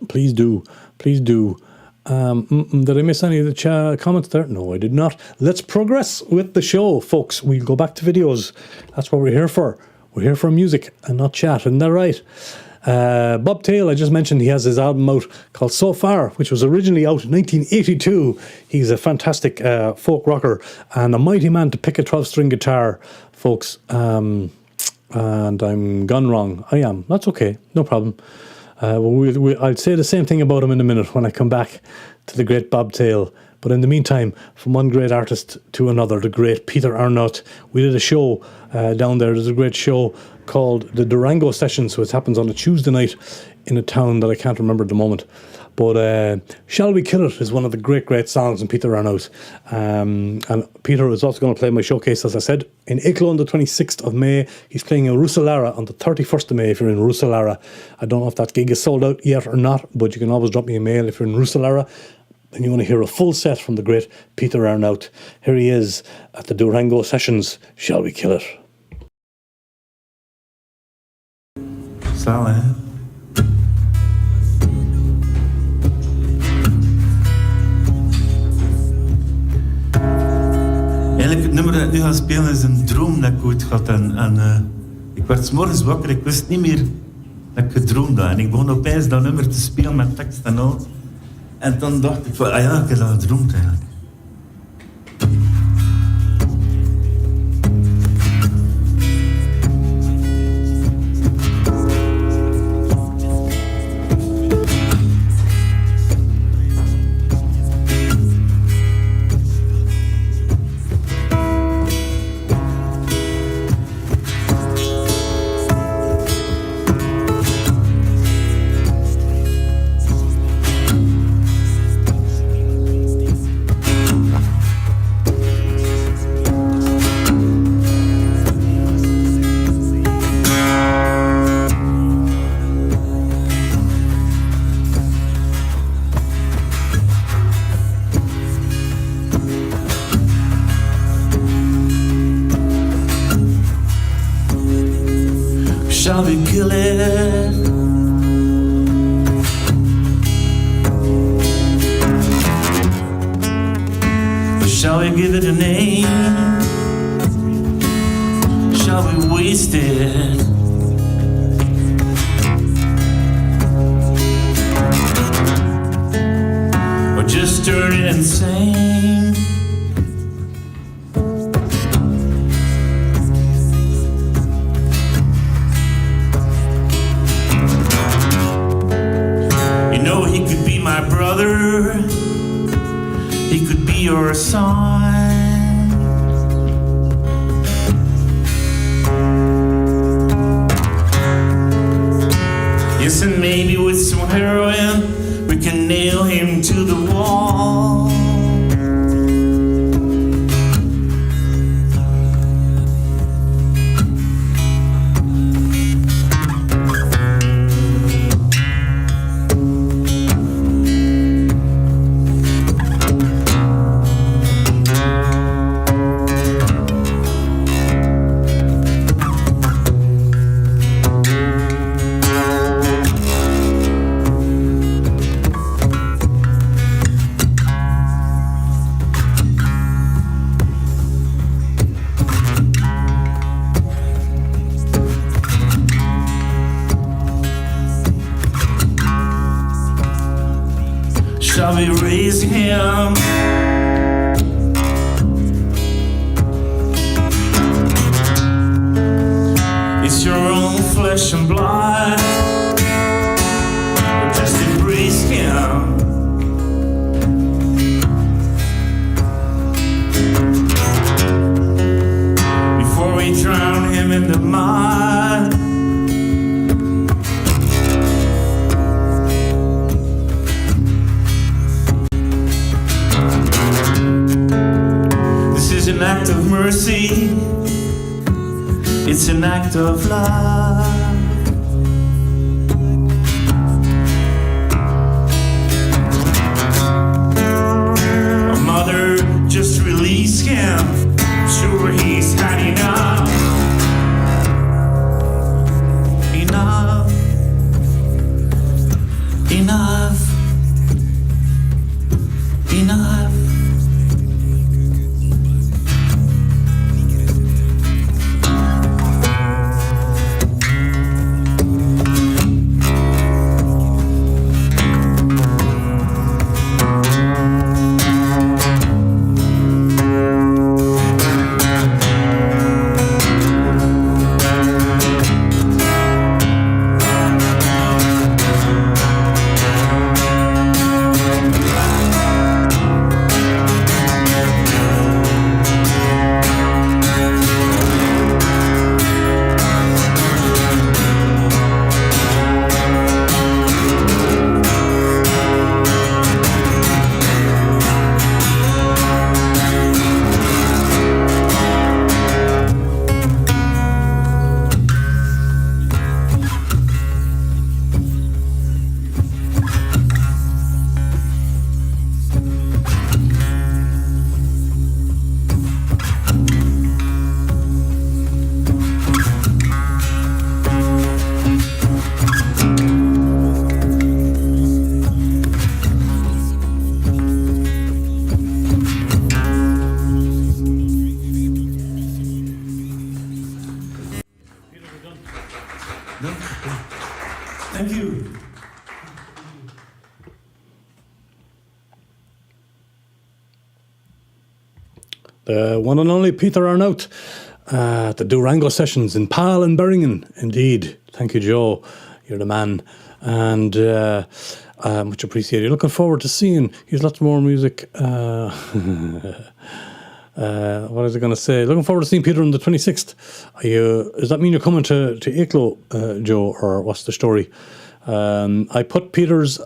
Please do. Please do. Did I miss any of the comments there? No, I did not. Let's progress with the show, folks. We'll go back to videos. That's what we're here for. We're here for music and not chat. Isn't that right? Bobtail, I just mentioned, he has his album out called So Far, which was originally out in 1982. He's a fantastic folk rocker and a mighty man to pick a 12-string guitar, folks. And I'm gone wrong. I am. That's okay. No problem. I'll say the same thing about him in a minute when I come back to the great Bobtail. But in the meantime, from one great artist to another, the great Peter Arnott, we did a show down there. There's a great show called the Durango Sessions, so it happens on a Tuesday night in a town that I can't remember at the moment. But Shall We Kill It is one of the great songs in Peter Arnott. And Peter is also going to play my showcase, as I said, in Icklo on the 26th of May. He's playing in Rusalara on the 31st of May if you're in Rusalara. I don't know if that gig is sold out yet or not, but you can always drop me a mail if you're in Rusalara and you want to hear a full set from the great Peter Arnott. Here he is at the Durango Sessions, Shall We Kill It? Zal, hè? Eigenlijk het nummer dat ik nu ga spelen is een droom dat ik ooit had. En ik werd 's morgens wakker, ik wist niet meer dat ik gedroomd had. En ik begon opeens dat nummer te spelen met tekst en al. En dan dacht ik van, ah ja, ik heb dat gedroomd eigenlijk. Shall we kill it? Or shall we give it a name? Shall we waste it? Or just turn it insane? My brother, he could be your son. Yes, and maybe with some heroin we can nail him to the wall. Shall we raise him? It's your own flesh and blood, or just embrace him? Before we drown him in the mud. An act of mercy, it's an act of love. A mother, just release him, sure he's had enough. Enough, enough, enough. The one and only Peter Arnaut at the Durango Sessions in Pal and Berringen. Indeed. Thank you, Joe. You're the man. And much appreciated. Looking forward to seeing. Here's lots more music. What is I going to say? Looking forward to seeing Peter on the 26th. Does that mean you're coming to Iklo, Joe, or what's the story? I put Peter's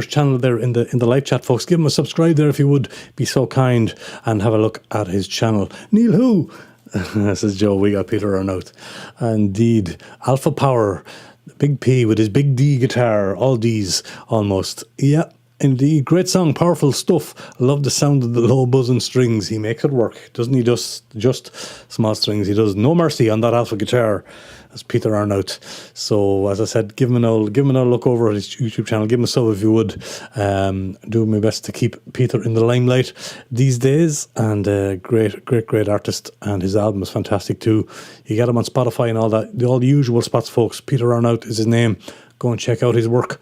channel there in the live chat, folks. Give him a subscribe there if you would be so kind, and have a look at his channel. Neil who? Says Joe. We got Peter Arnaut. Indeed, Alpha Power, Big P with his big D guitar, all D's almost. Yeah. Indeed, great song, powerful stuff. Love the sound of the low buzzing strings. He makes it work, doesn't he? Just small strings. He does no mercy on that alpha guitar. That's Peter Arnaut. So, as I said, give him a look over at his YouTube channel. Give him a sub if you would. Do my best to keep Peter in the limelight these days. And great artist. And his album is fantastic too. You get him on Spotify and all that, all the usual spots, folks. Peter Arnaut is his name. Go and check out his work.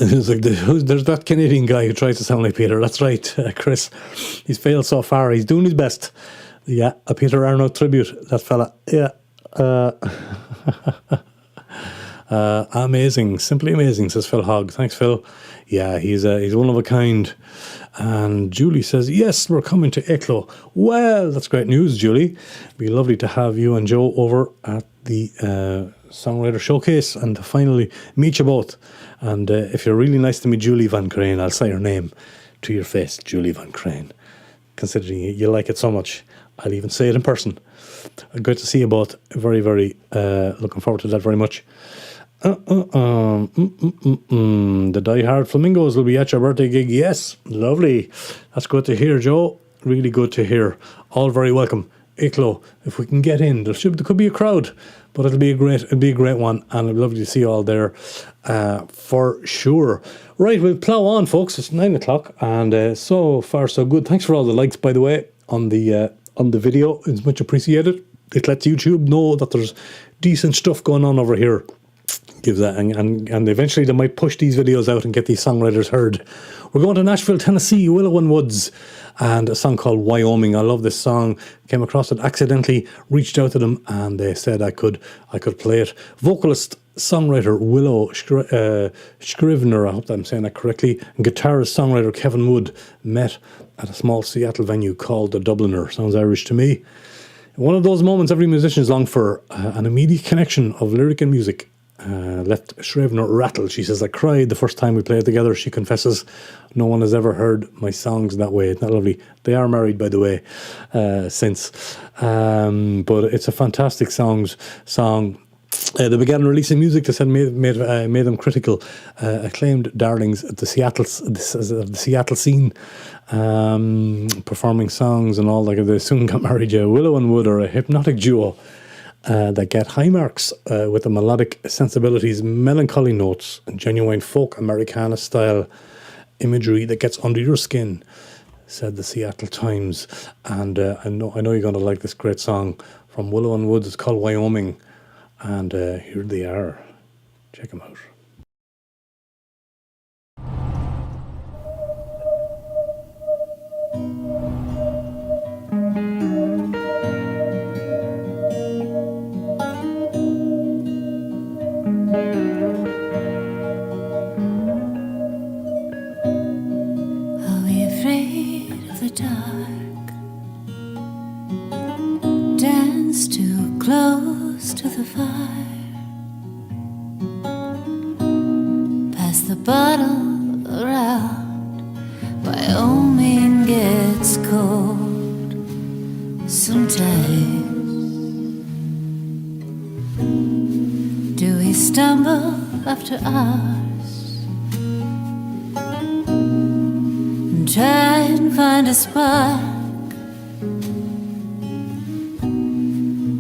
It's like there's that Canadian guy who tries to sound like Peter. That's right, Chris. He's failed so far. He's doing his best. Yeah, a Peter Arnaut tribute. That fella. Yeah. Amazing. Simply amazing, says Phil Hogg. Thanks, Phil. Yeah, he's one of a kind. And Julie says, yes, we're coming to Iklo. Well, that's great news, Julie. It'd be lovely to have you and Joe over at the Songwriter Showcase and to finally meet you both. And if you're really nice to me, Julie Van Crane, I'll say your name to your face, Julie Van Crane. Considering you like it so much, I'll even say it in person. Great to see you both. Very, very looking forward to that very much. The Die Hard Flamingos will be at your birthday gig. Yes, lovely. That's good to hear, Joe. Really good to hear. All very welcome. Iklo, if we can get in, there could be a crowd, but it'll be a great one, and it'd be lovely to see you all there for sure. Right, we'll plough on, folks. It's 9 o'clock, and so far so good. Thanks for all the likes, by the way, on the video. It's much appreciated. It lets YouTube know that there's decent stuff going on over here. Gives that, and eventually they might push these videos out and get these songwriters heard. We're going to Nashville, Tennessee, Willow and Woods, and a song called Wyoming. I love this song. Came across it accidentally, reached out to them, and they said I could play it. Vocalist, songwriter Willow Scrivener, I hope that I'm saying that correctly, and guitarist, songwriter Kevin Wood met at a small Seattle venue called the Dubliner. Sounds Irish to me. One of those moments every musician is longing for, an immediate connection of lyric and music. Left Scrivener rattled. She says, I cried the first time we played together. She confesses, no one has ever heard my songs that way. Isn't that lovely? They are married, by the way, since. But it's a fantastic song. They began releasing music that made them critical, acclaimed darlings at the Seattle scene, performing songs and all that. They soon got married. Willow and Wood are a hypnotic duo that get high marks with the melodic sensibilities, melancholy notes, and genuine folk Americana style imagery that gets under your skin, said the Seattle Times. And I know you're going to like this great song from Willow and Woods. It's called Wyoming, and here they are. Check them out. Are we afraid of the dark? Dance too close to the fire. Pass the bottle around. Wyoming gets cold sometimes. Do we stumble after hours and try and find a spark?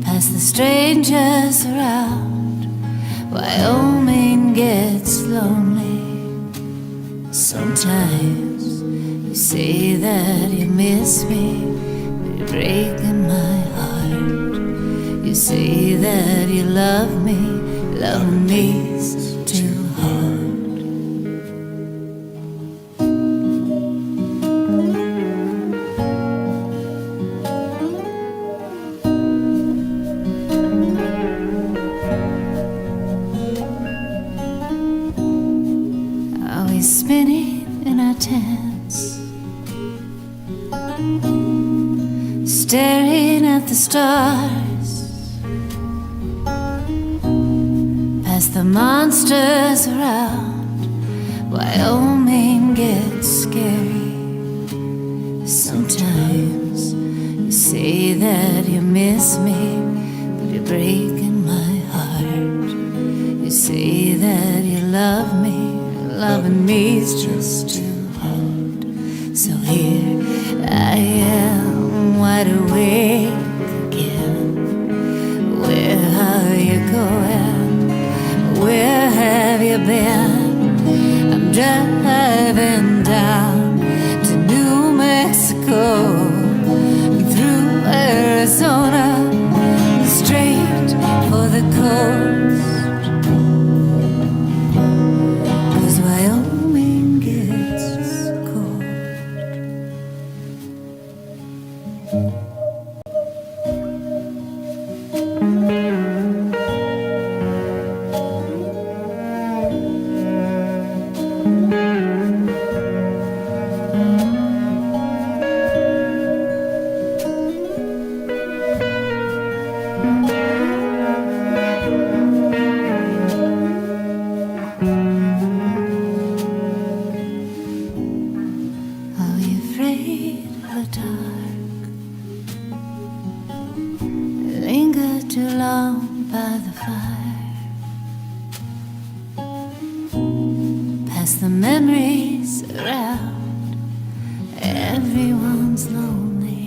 Past the strangers around. Wyoming gets lonely sometimes. You say that you miss me, but you're breaking my heart. You say that you love me, loving me's too hard. staring at the stars, past the monsters around. Wyoming gets scary. Sometimes you say that you miss me, but you're breaking my heart. You say that you love me, loving me is just too hard. So here I am, wide awake again. Where are you going? Where have you been? I'm driving down to New Mexico, through Arizona, straight for the coast. 'Cause Wyoming gets cold. Are you afraid of the dark? Linger too long by the fire, pass the memories around. Everyone's lonely.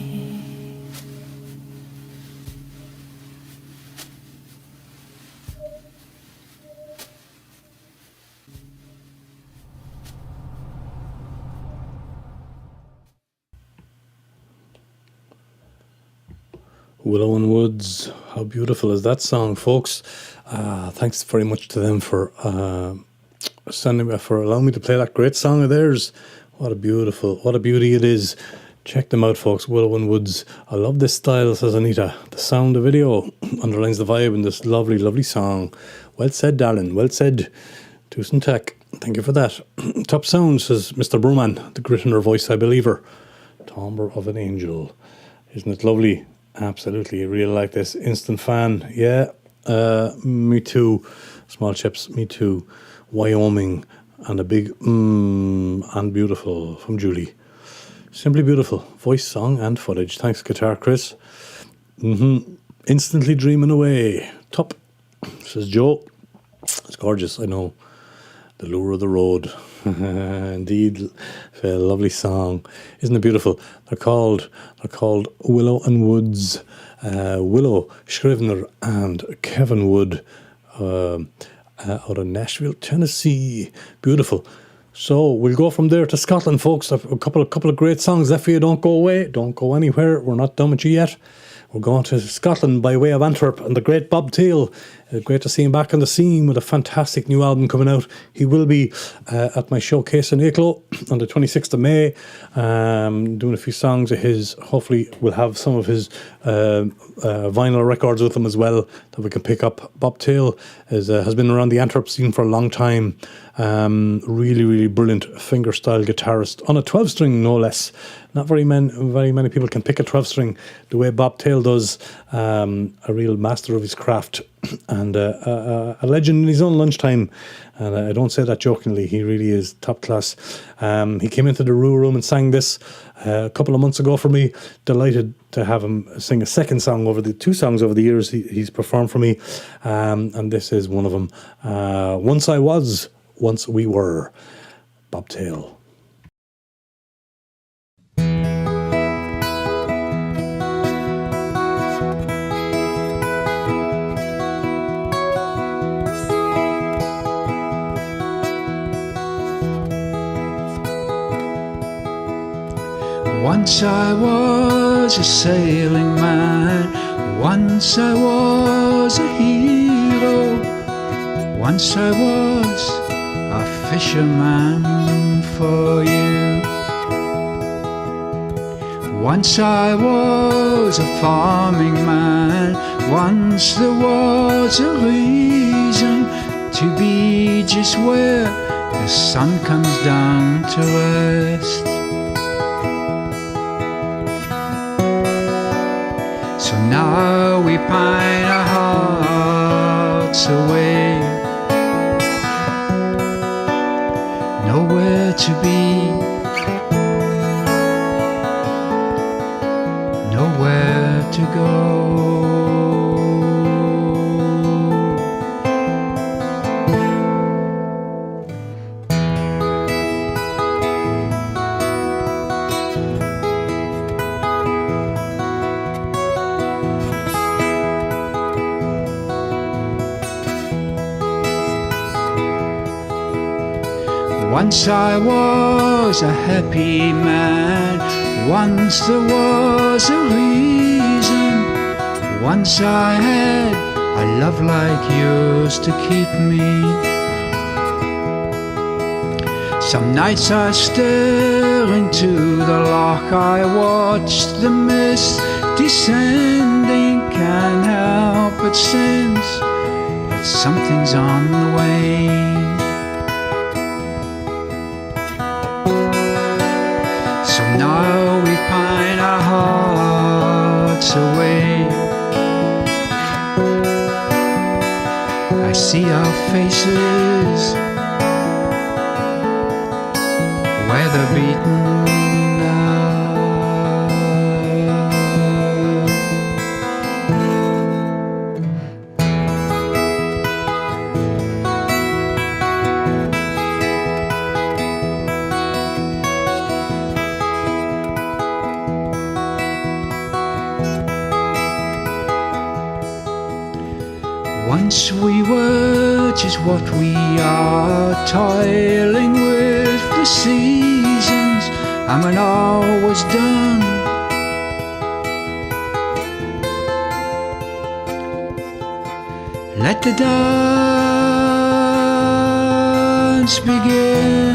Willow and Woods. How beautiful is that song, folks? Thanks very much to them for allowing me to play that great song of theirs. What a beauty it is. Check them out, folks. Willow and Woods. I love this style, says Anita. The sound of video underlines the vibe in this lovely, lovely song. Well said, darling. Well said. Tusen tak. Thank you for that. Top sound, says Mr. Broman. The grit in her voice, I believe her. Timbre of an angel. Isn't it lovely? Absolutely, I really like this. Instant fan, yeah. Me too. Small chips, me too. Wyoming, and a big and beautiful from Julie. Simply beautiful. Voice, song, and footage. Thanks, Guitar Chris. Instantly dreaming away. Top, says Joe. It's gorgeous, I know. The Lure of the Road. Indeed, a lovely song. Isn't it beautiful? They're called Willow and Woods. Willow Scrivener and Kevin Wood out of Nashville, Tennessee. Beautiful. So we'll go from there to Scotland, folks. A couple of great songs left for you. Don't go away. Don't go anywhere. We're not done with you yet. We're going to Scotland by way of Antwerp and the great Bob Thiel. Great to see him back on the scene with a fantastic new album coming out. He will be at my showcase in Wicklow on the 26th of May, doing a few songs of his. Hopefully we'll have some of his vinyl records with him as well that we can pick up. Bob Thiel has been around the Antwerp scene for a long time. Really, really brilliant fingerstyle guitarist on a 12-string, no less. Not very many people can pick a 12-string the way Bob Thiel does. A real master of his craft and a legend in his own lunchtime. And I don't say that jokingly. He really is top class. He came into the Rua Room and sang this a couple of months ago for me. Delighted to have him sing a second song over the two songs over the years he's performed for me. And this is one of them. Once I Was, Once We Were. Bob Thiel. Once I was a sailing man, once I was a hero, once I was a fisherman for you. Once I was a farming man, once there was a reason to be just where the sun comes down to rest. So now we pine our hearts away, nowhere to be, nowhere to go. Once I was a happy man, once there was a reason, once I had a love like yours to keep me. Some nights I stare into the loch, I watch the mist descending, can't help but sense that something's on the wane. Now we pine our hearts away, I see our faces, weather beaten now. Once we were just what we are, toiling with the seasons, and when all was done, let the dance begin.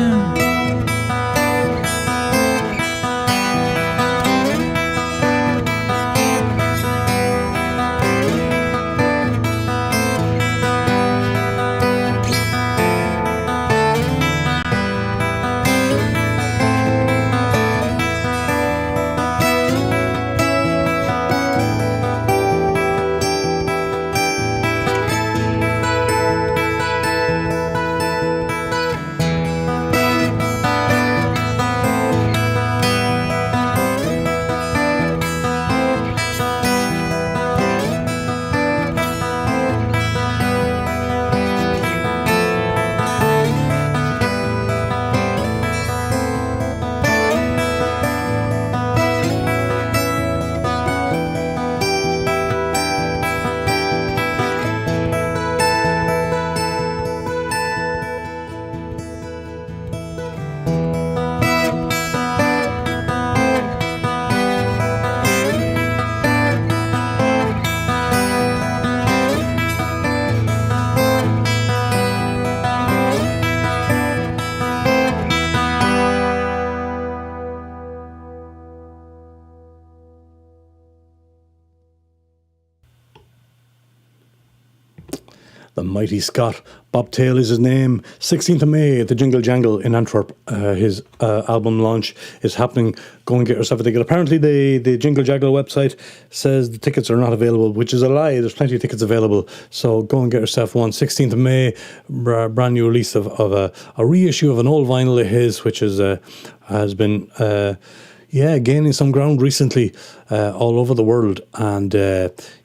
The mighty Scot. Bob Tail is his name. 16th of May at the Jingle Jangle in Antwerp. His album launch is happening. Go and get yourself a ticket. Apparently the Jingle Jangle website says the tickets are not available, which is a lie. There's plenty of tickets available. So go and get yourself one. 16th of May, brand new release of a reissue of an old vinyl of his, which is has been gaining some ground recently all over the world, and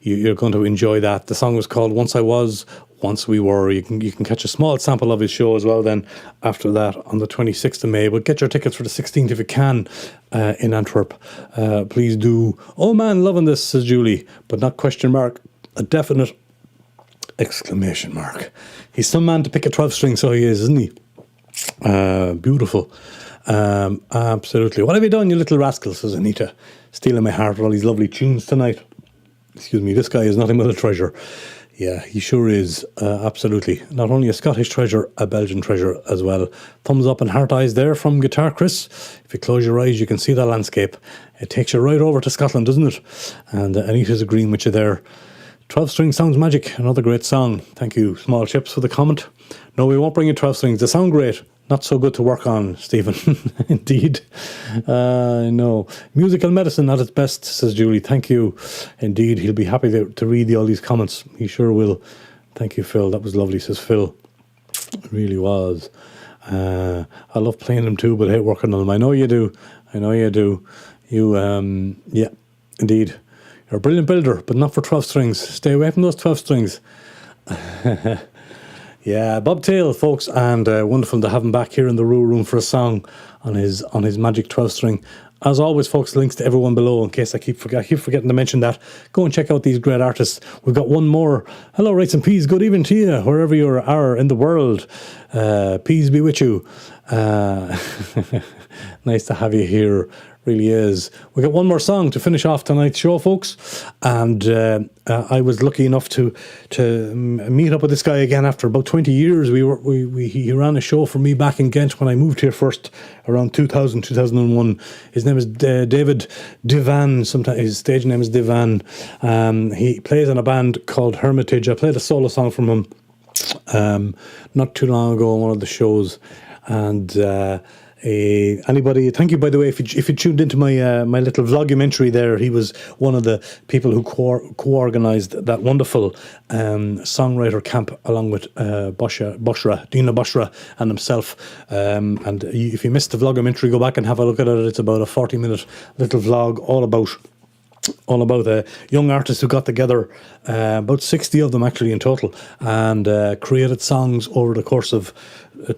you're going to enjoy that. The song was called Once I Was, Once We Were. You can catch a small sample of his show as well then after that on the 26th of May. But get your tickets for the 16th if you can in Antwerp. Please do. Oh man, loving this, says Julie, but not question mark, a definite exclamation mark. He's some man to pick a 12 string, so he is, isn't he? Beautiful. Absolutely. What have you done, you little rascal, says Anita, stealing my heart with all these lovely tunes tonight. Excuse me, this guy is nothing but a treasure. Yeah, he sure is. Absolutely. Not only a Scottish treasure, a Belgian treasure as well. Thumbs up and heart eyes there from Guitar Chris. If you close your eyes, you can see that landscape. It takes you right over to Scotland, doesn't it? And Anita's agreeing with you there. 12 String Sounds Magic, another great song. Thank you, Small Chips, for the comment. No, we won't bring you 12 strings. They sound great. not so good to work on, Stephen. Indeed. No. Musical medicine at its best, says Julie. Thank you. Indeed, he'll be happy to read all these comments. He sure will. Thank you, Phil. That was lovely, says Phil. It really was. I love playing them too, but I hate working on them. I know you do. You, yeah, indeed. You're a brilliant builder, but not for 12 strings. Stay away from those 12 strings. Yeah, Bob Tail, folks, and wonderful to have him back here in the Rua Room for a song on his magic 12-string. As always, folks, links to everyone below in case I keep forgetting to mention that. Go and check out these great artists. We've got one more. Hello, Rights and Peas. Good evening to you, wherever you are in the world. Peas be with you. Nice to have you here. Really is. We got one more song to finish off tonight's show, folks, and I was lucky enough to meet up with this guy again after about 20 years. He ran a show for me back in Ghent when I moved here first around 2001. His name is David Devan. Sometimes his stage name is Devan. He plays in a band called Hermitage. I played a solo song from him not too long ago on one of the shows, and. Anybody? Thank you, by the way. If you tuned into my my little vlogumentary there, he was one of the people who co-organised that wonderful songwriter camp along with Dina Boshra and himself. And if you missed the vlogumentary, go back and have a look at it. It's about a 40-minute little vlog all about young artists who got together, about 60 of them actually in total, and created songs over the course of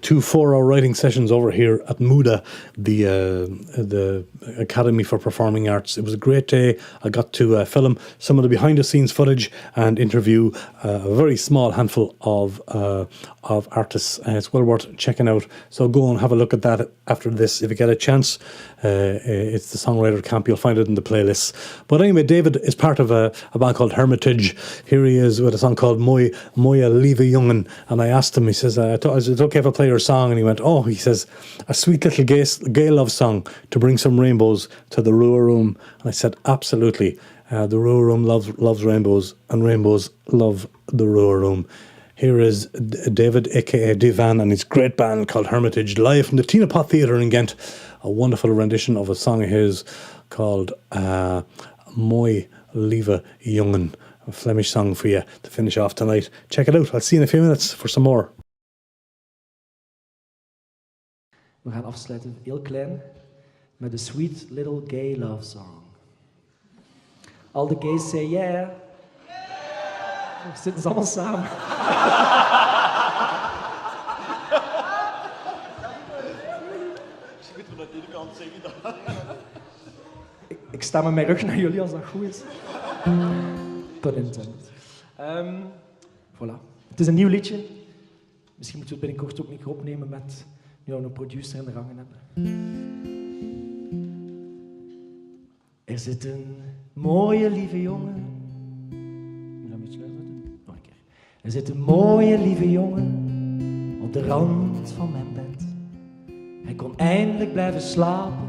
2 4-hour writing sessions over here at MUDA, the Academy for Performing Arts. It was a great day. I got to film some of the behind-the-scenes footage and interview a very small handful of artists. It's well worth checking out. So go and have a look at that after this if you get a chance. It's the Songwriter Camp. You'll find it in the playlists. But anyway, David is part of a band called Hermitage. Here he is with a song called Moja Lieve Jongen. And I asked him, he says, is it okay if I play your song? And he went, he says, a sweet little gay love song to bring some rainbows to the Rua Room. And I said, absolutely. The Rua Room loves rainbows, and rainbows love the Rua Room. Here is David, aka Devan, and his great band called Hermitage, live from the Tina Pot Theatre in Ghent. A wonderful rendition of a song of his called Mooi Lieve Jongen, a Flemish song for you to finish off tonight. Check it out. I'll see you in a few minutes for some more. We gaan afsluiten, heel klein, met een sweet little gay love song. All the gays say yeah. We zitten ze allemaal samen. Ik sta met mijn rug naar jullie als dat goed is. Pun intended. Voilà. Het is een nieuw liedje. Misschien moeten we het binnenkort ook niet opnemen met nu we een producer in de rangen hebben. Er zit een mooie lieve jongen. Moet dat een beetje luisteren? Nog een keer. Er zit een mooie lieve jongen op de rand van mijn bed. Hij kon eindelijk blijven slapen,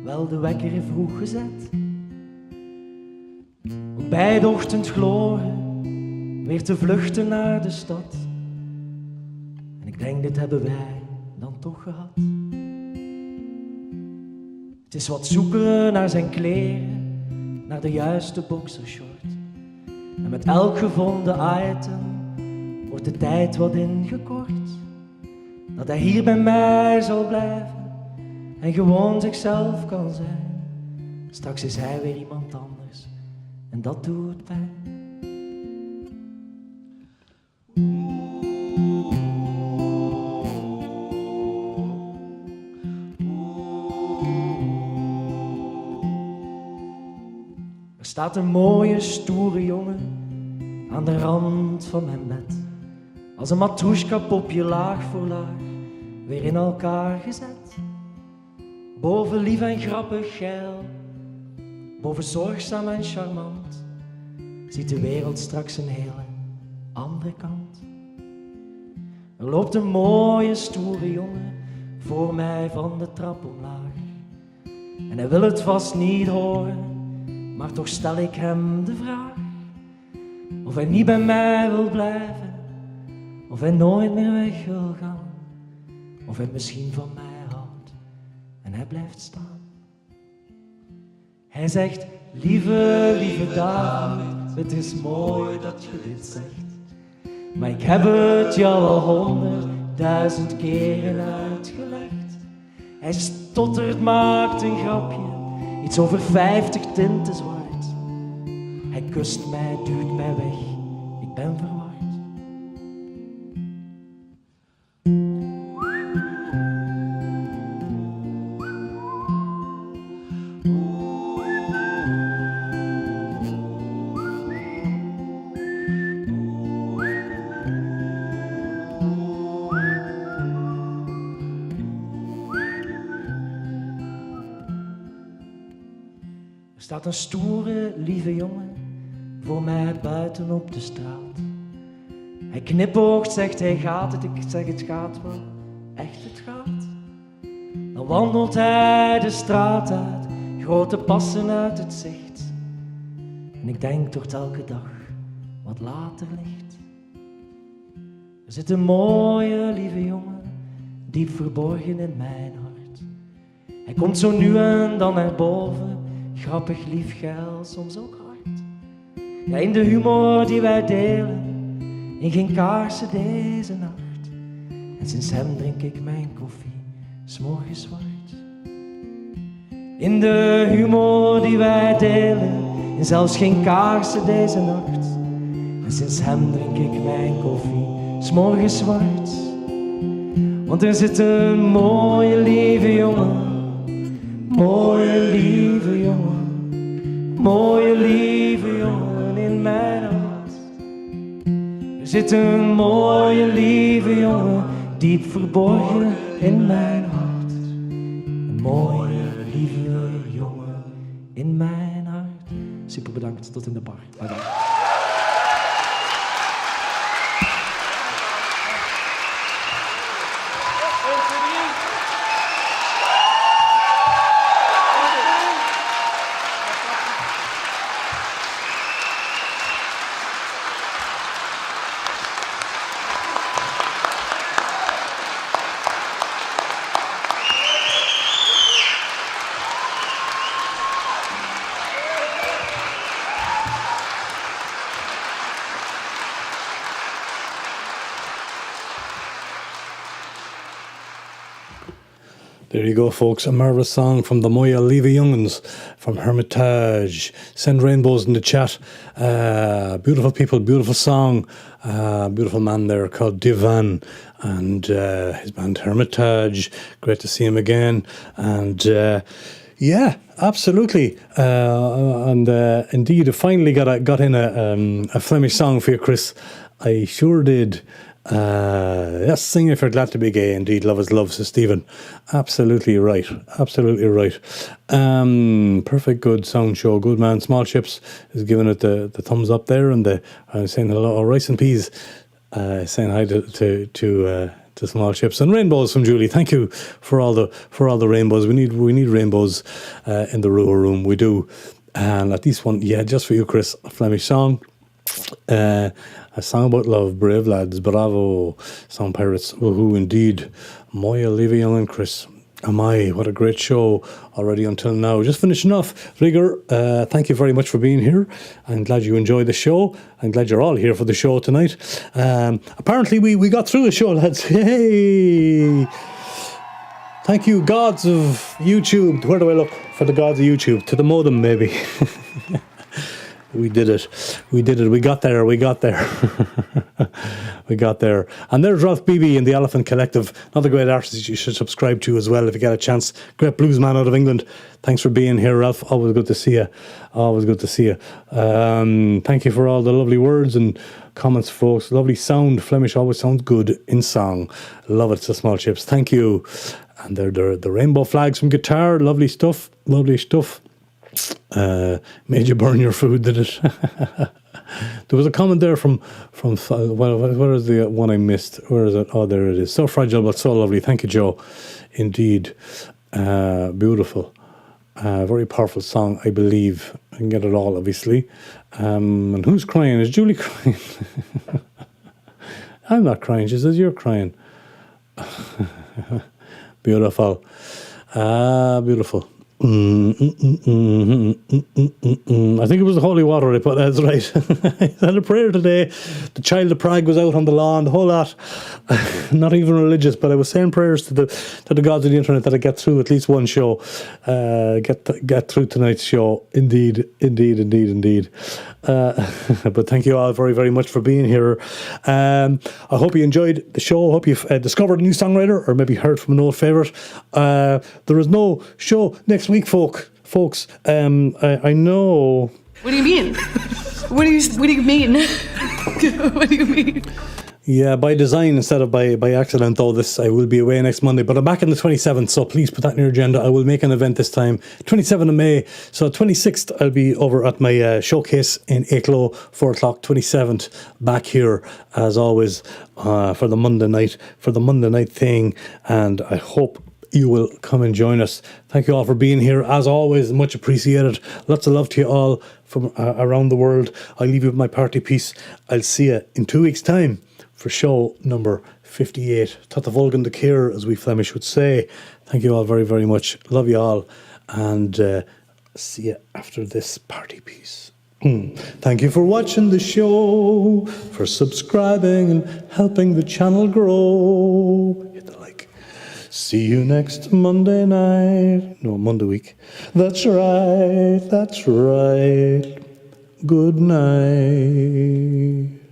wel de wekker vroeg gezet. Om bij de ochtendgloren weer te vluchten naar de stad. En ik denk, dit hebben wij dan toch gehad. Het is wat zoeken naar zijn kleren, naar de juiste boxershort. En met elk gevonden item wordt de tijd wat ingekort. Dat hij hier bij mij zal blijven en gewoon zichzelf kan zijn. Straks is hij weer iemand anders en dat doet pijn. Er staat een mooie, stoere jongen aan de rand van mijn bed. Als een matroeska-popje laag voor laag weer in elkaar gezet. Boven lief en grappig geil, boven zorgzaam en charmant, ziet de wereld straks een hele andere kant. Er loopt een mooie, stoere jongen voor mij van de trap omlaag. En hij wil het vast niet horen, maar toch stel ik hem de vraag. Of hij niet bij mij wil blijven, of hij nooit meer weg wil gaan. of hij misschien van mij houdt en hij blijft staan. Hij zegt, lieve, lieve David, het is mooi dat je dit zegt. Maar ik heb het jou al 100.000 keren uitgelegd. Hij stottert, maakt een grapje, iets over 50 tinten zwart. Hij kust mij, duwt mij weg, ik ben verward. Er staat een stoere, lieve jongen voor mij buiten op de straat. Hij knipoogt, zegt hij gaat het, ik zeg het gaat wel, echt het gaat. Dan wandelt hij de straat uit, grote passen uit het zicht. En ik denk tot elke dag wat later ligt. Er zit een mooie, lieve jongen, diep verborgen in mijn hart. Hij komt zo nu en dan naar boven, grappig, lief, geil, soms ook hard. Ja, in de humor die wij delen, in geen kaarsen deze nacht. En sinds hem drink ik mijn koffie, 's morgens zwart. In de humor die wij delen, in zelfs geen kaarsen deze nacht. En sinds hem drink ik mijn koffie, 's morgens zwart. Want er zit een mooie, lieve jongen, mooie, lieve jongen. Mooie lieve jongen in mijn hart. Er zit een mooie lieve jongen, diep verborgen in mijn hart. Een mooie lieve jongen in mijn hart. Super bedankt, tot in de bar. Bye bye. There you go, folks. A marvellous song from the Moya Leva Young'uns from Hermitage. Send rainbows in the chat. Beautiful people, beautiful song. Beautiful man there called Divan and his band Hermitage. Great to see him again. And yeah, absolutely. And indeed, I finally got in a Flemish song for you, Chris. I sure did. Yes, sing if you're glad to be gay. Indeed, love is love, says Stephen. Absolutely right. Absolutely right. Perfect, good sound show. Good man. Small Chips is giving it the thumbs up there, and saying hello. Rice and Peas saying hi to Small Chips and rainbows from Julie. Thank you for all the rainbows. We need rainbows in the Rua Room. We do, and at least one, yeah, just for you, Chris. A Flemish song. A song about love, brave lads, bravo, Song Pirates, woohoo, indeed. Moya, Leva Young and Chris. What a great show already until now. Just finishing off. Rigor, thank you very much for being here. I'm glad you enjoyed the show. I'm glad you're all here for the show tonight. Apparently we got through the show, lads. Hey! Thank you, gods of YouTube. Where do I look for the gods of YouTube? To the modem, maybe. We did it. We got there. We got there. And there's Ralph Beebe and the Elephant Collective. Another great artist you should subscribe to as well if you get a chance. Great blues man out of England. Thanks for being here, Ralph. Always good to see you. Thank you for all the lovely words and comments, folks. Lovely sound. Flemish always sounds good in song. Love it, so Small Chips. Thank you. And they're the rainbow flags from guitar. Lovely stuff. Made you burn your food, did it? There was a comment there from what is the one I missed? Where is it? Oh, there it is. So fragile but so lovely. Thank you, Joe. Indeed. Beautiful. Very powerful song, I believe. I can get it all, obviously. And who's crying? Is Julie crying? I'm not crying. She says, you're crying. Beautiful. Beautiful. I think it was the holy water I put. That's right. I had a prayer today. The child of Prague was out on the lawn, the whole lot. Not even religious, but I was saying prayers to the gods of the internet that I get through at least one show. Get through tonight's show. Indeed. But thank you all very, very much for being here. I hope you enjoyed the show. I hope you've discovered a new songwriter or maybe heard from an old favourite. There is no show next week, folks. I know. What do you mean? What do you mean? What do you mean? Yeah, by design instead of by accident, though, I will be away next Monday. But I'm back on the 27th, so please put that in your agenda. I will make an event this time, 27th of May. So 26th, I'll be over at my showcase in Aiklow, 4 o'clock, 27th, back here, as always, for the Monday night thing. And I hope you will come and join us. Thank you all for being here. As always, much appreciated. Lots of love to you all from around the world. I'll leave you with my party piece. I'll see you in 2 weeks' time for show number 58. Tata Volgan de Keir, as we Flemish would say. Thank you all very, very much. Love you all. And see you after this party piece. Thank you for watching the show, for subscribing and helping the channel grow. Hit the like. See you next Monday night. No, Monday week. That's right. Good night.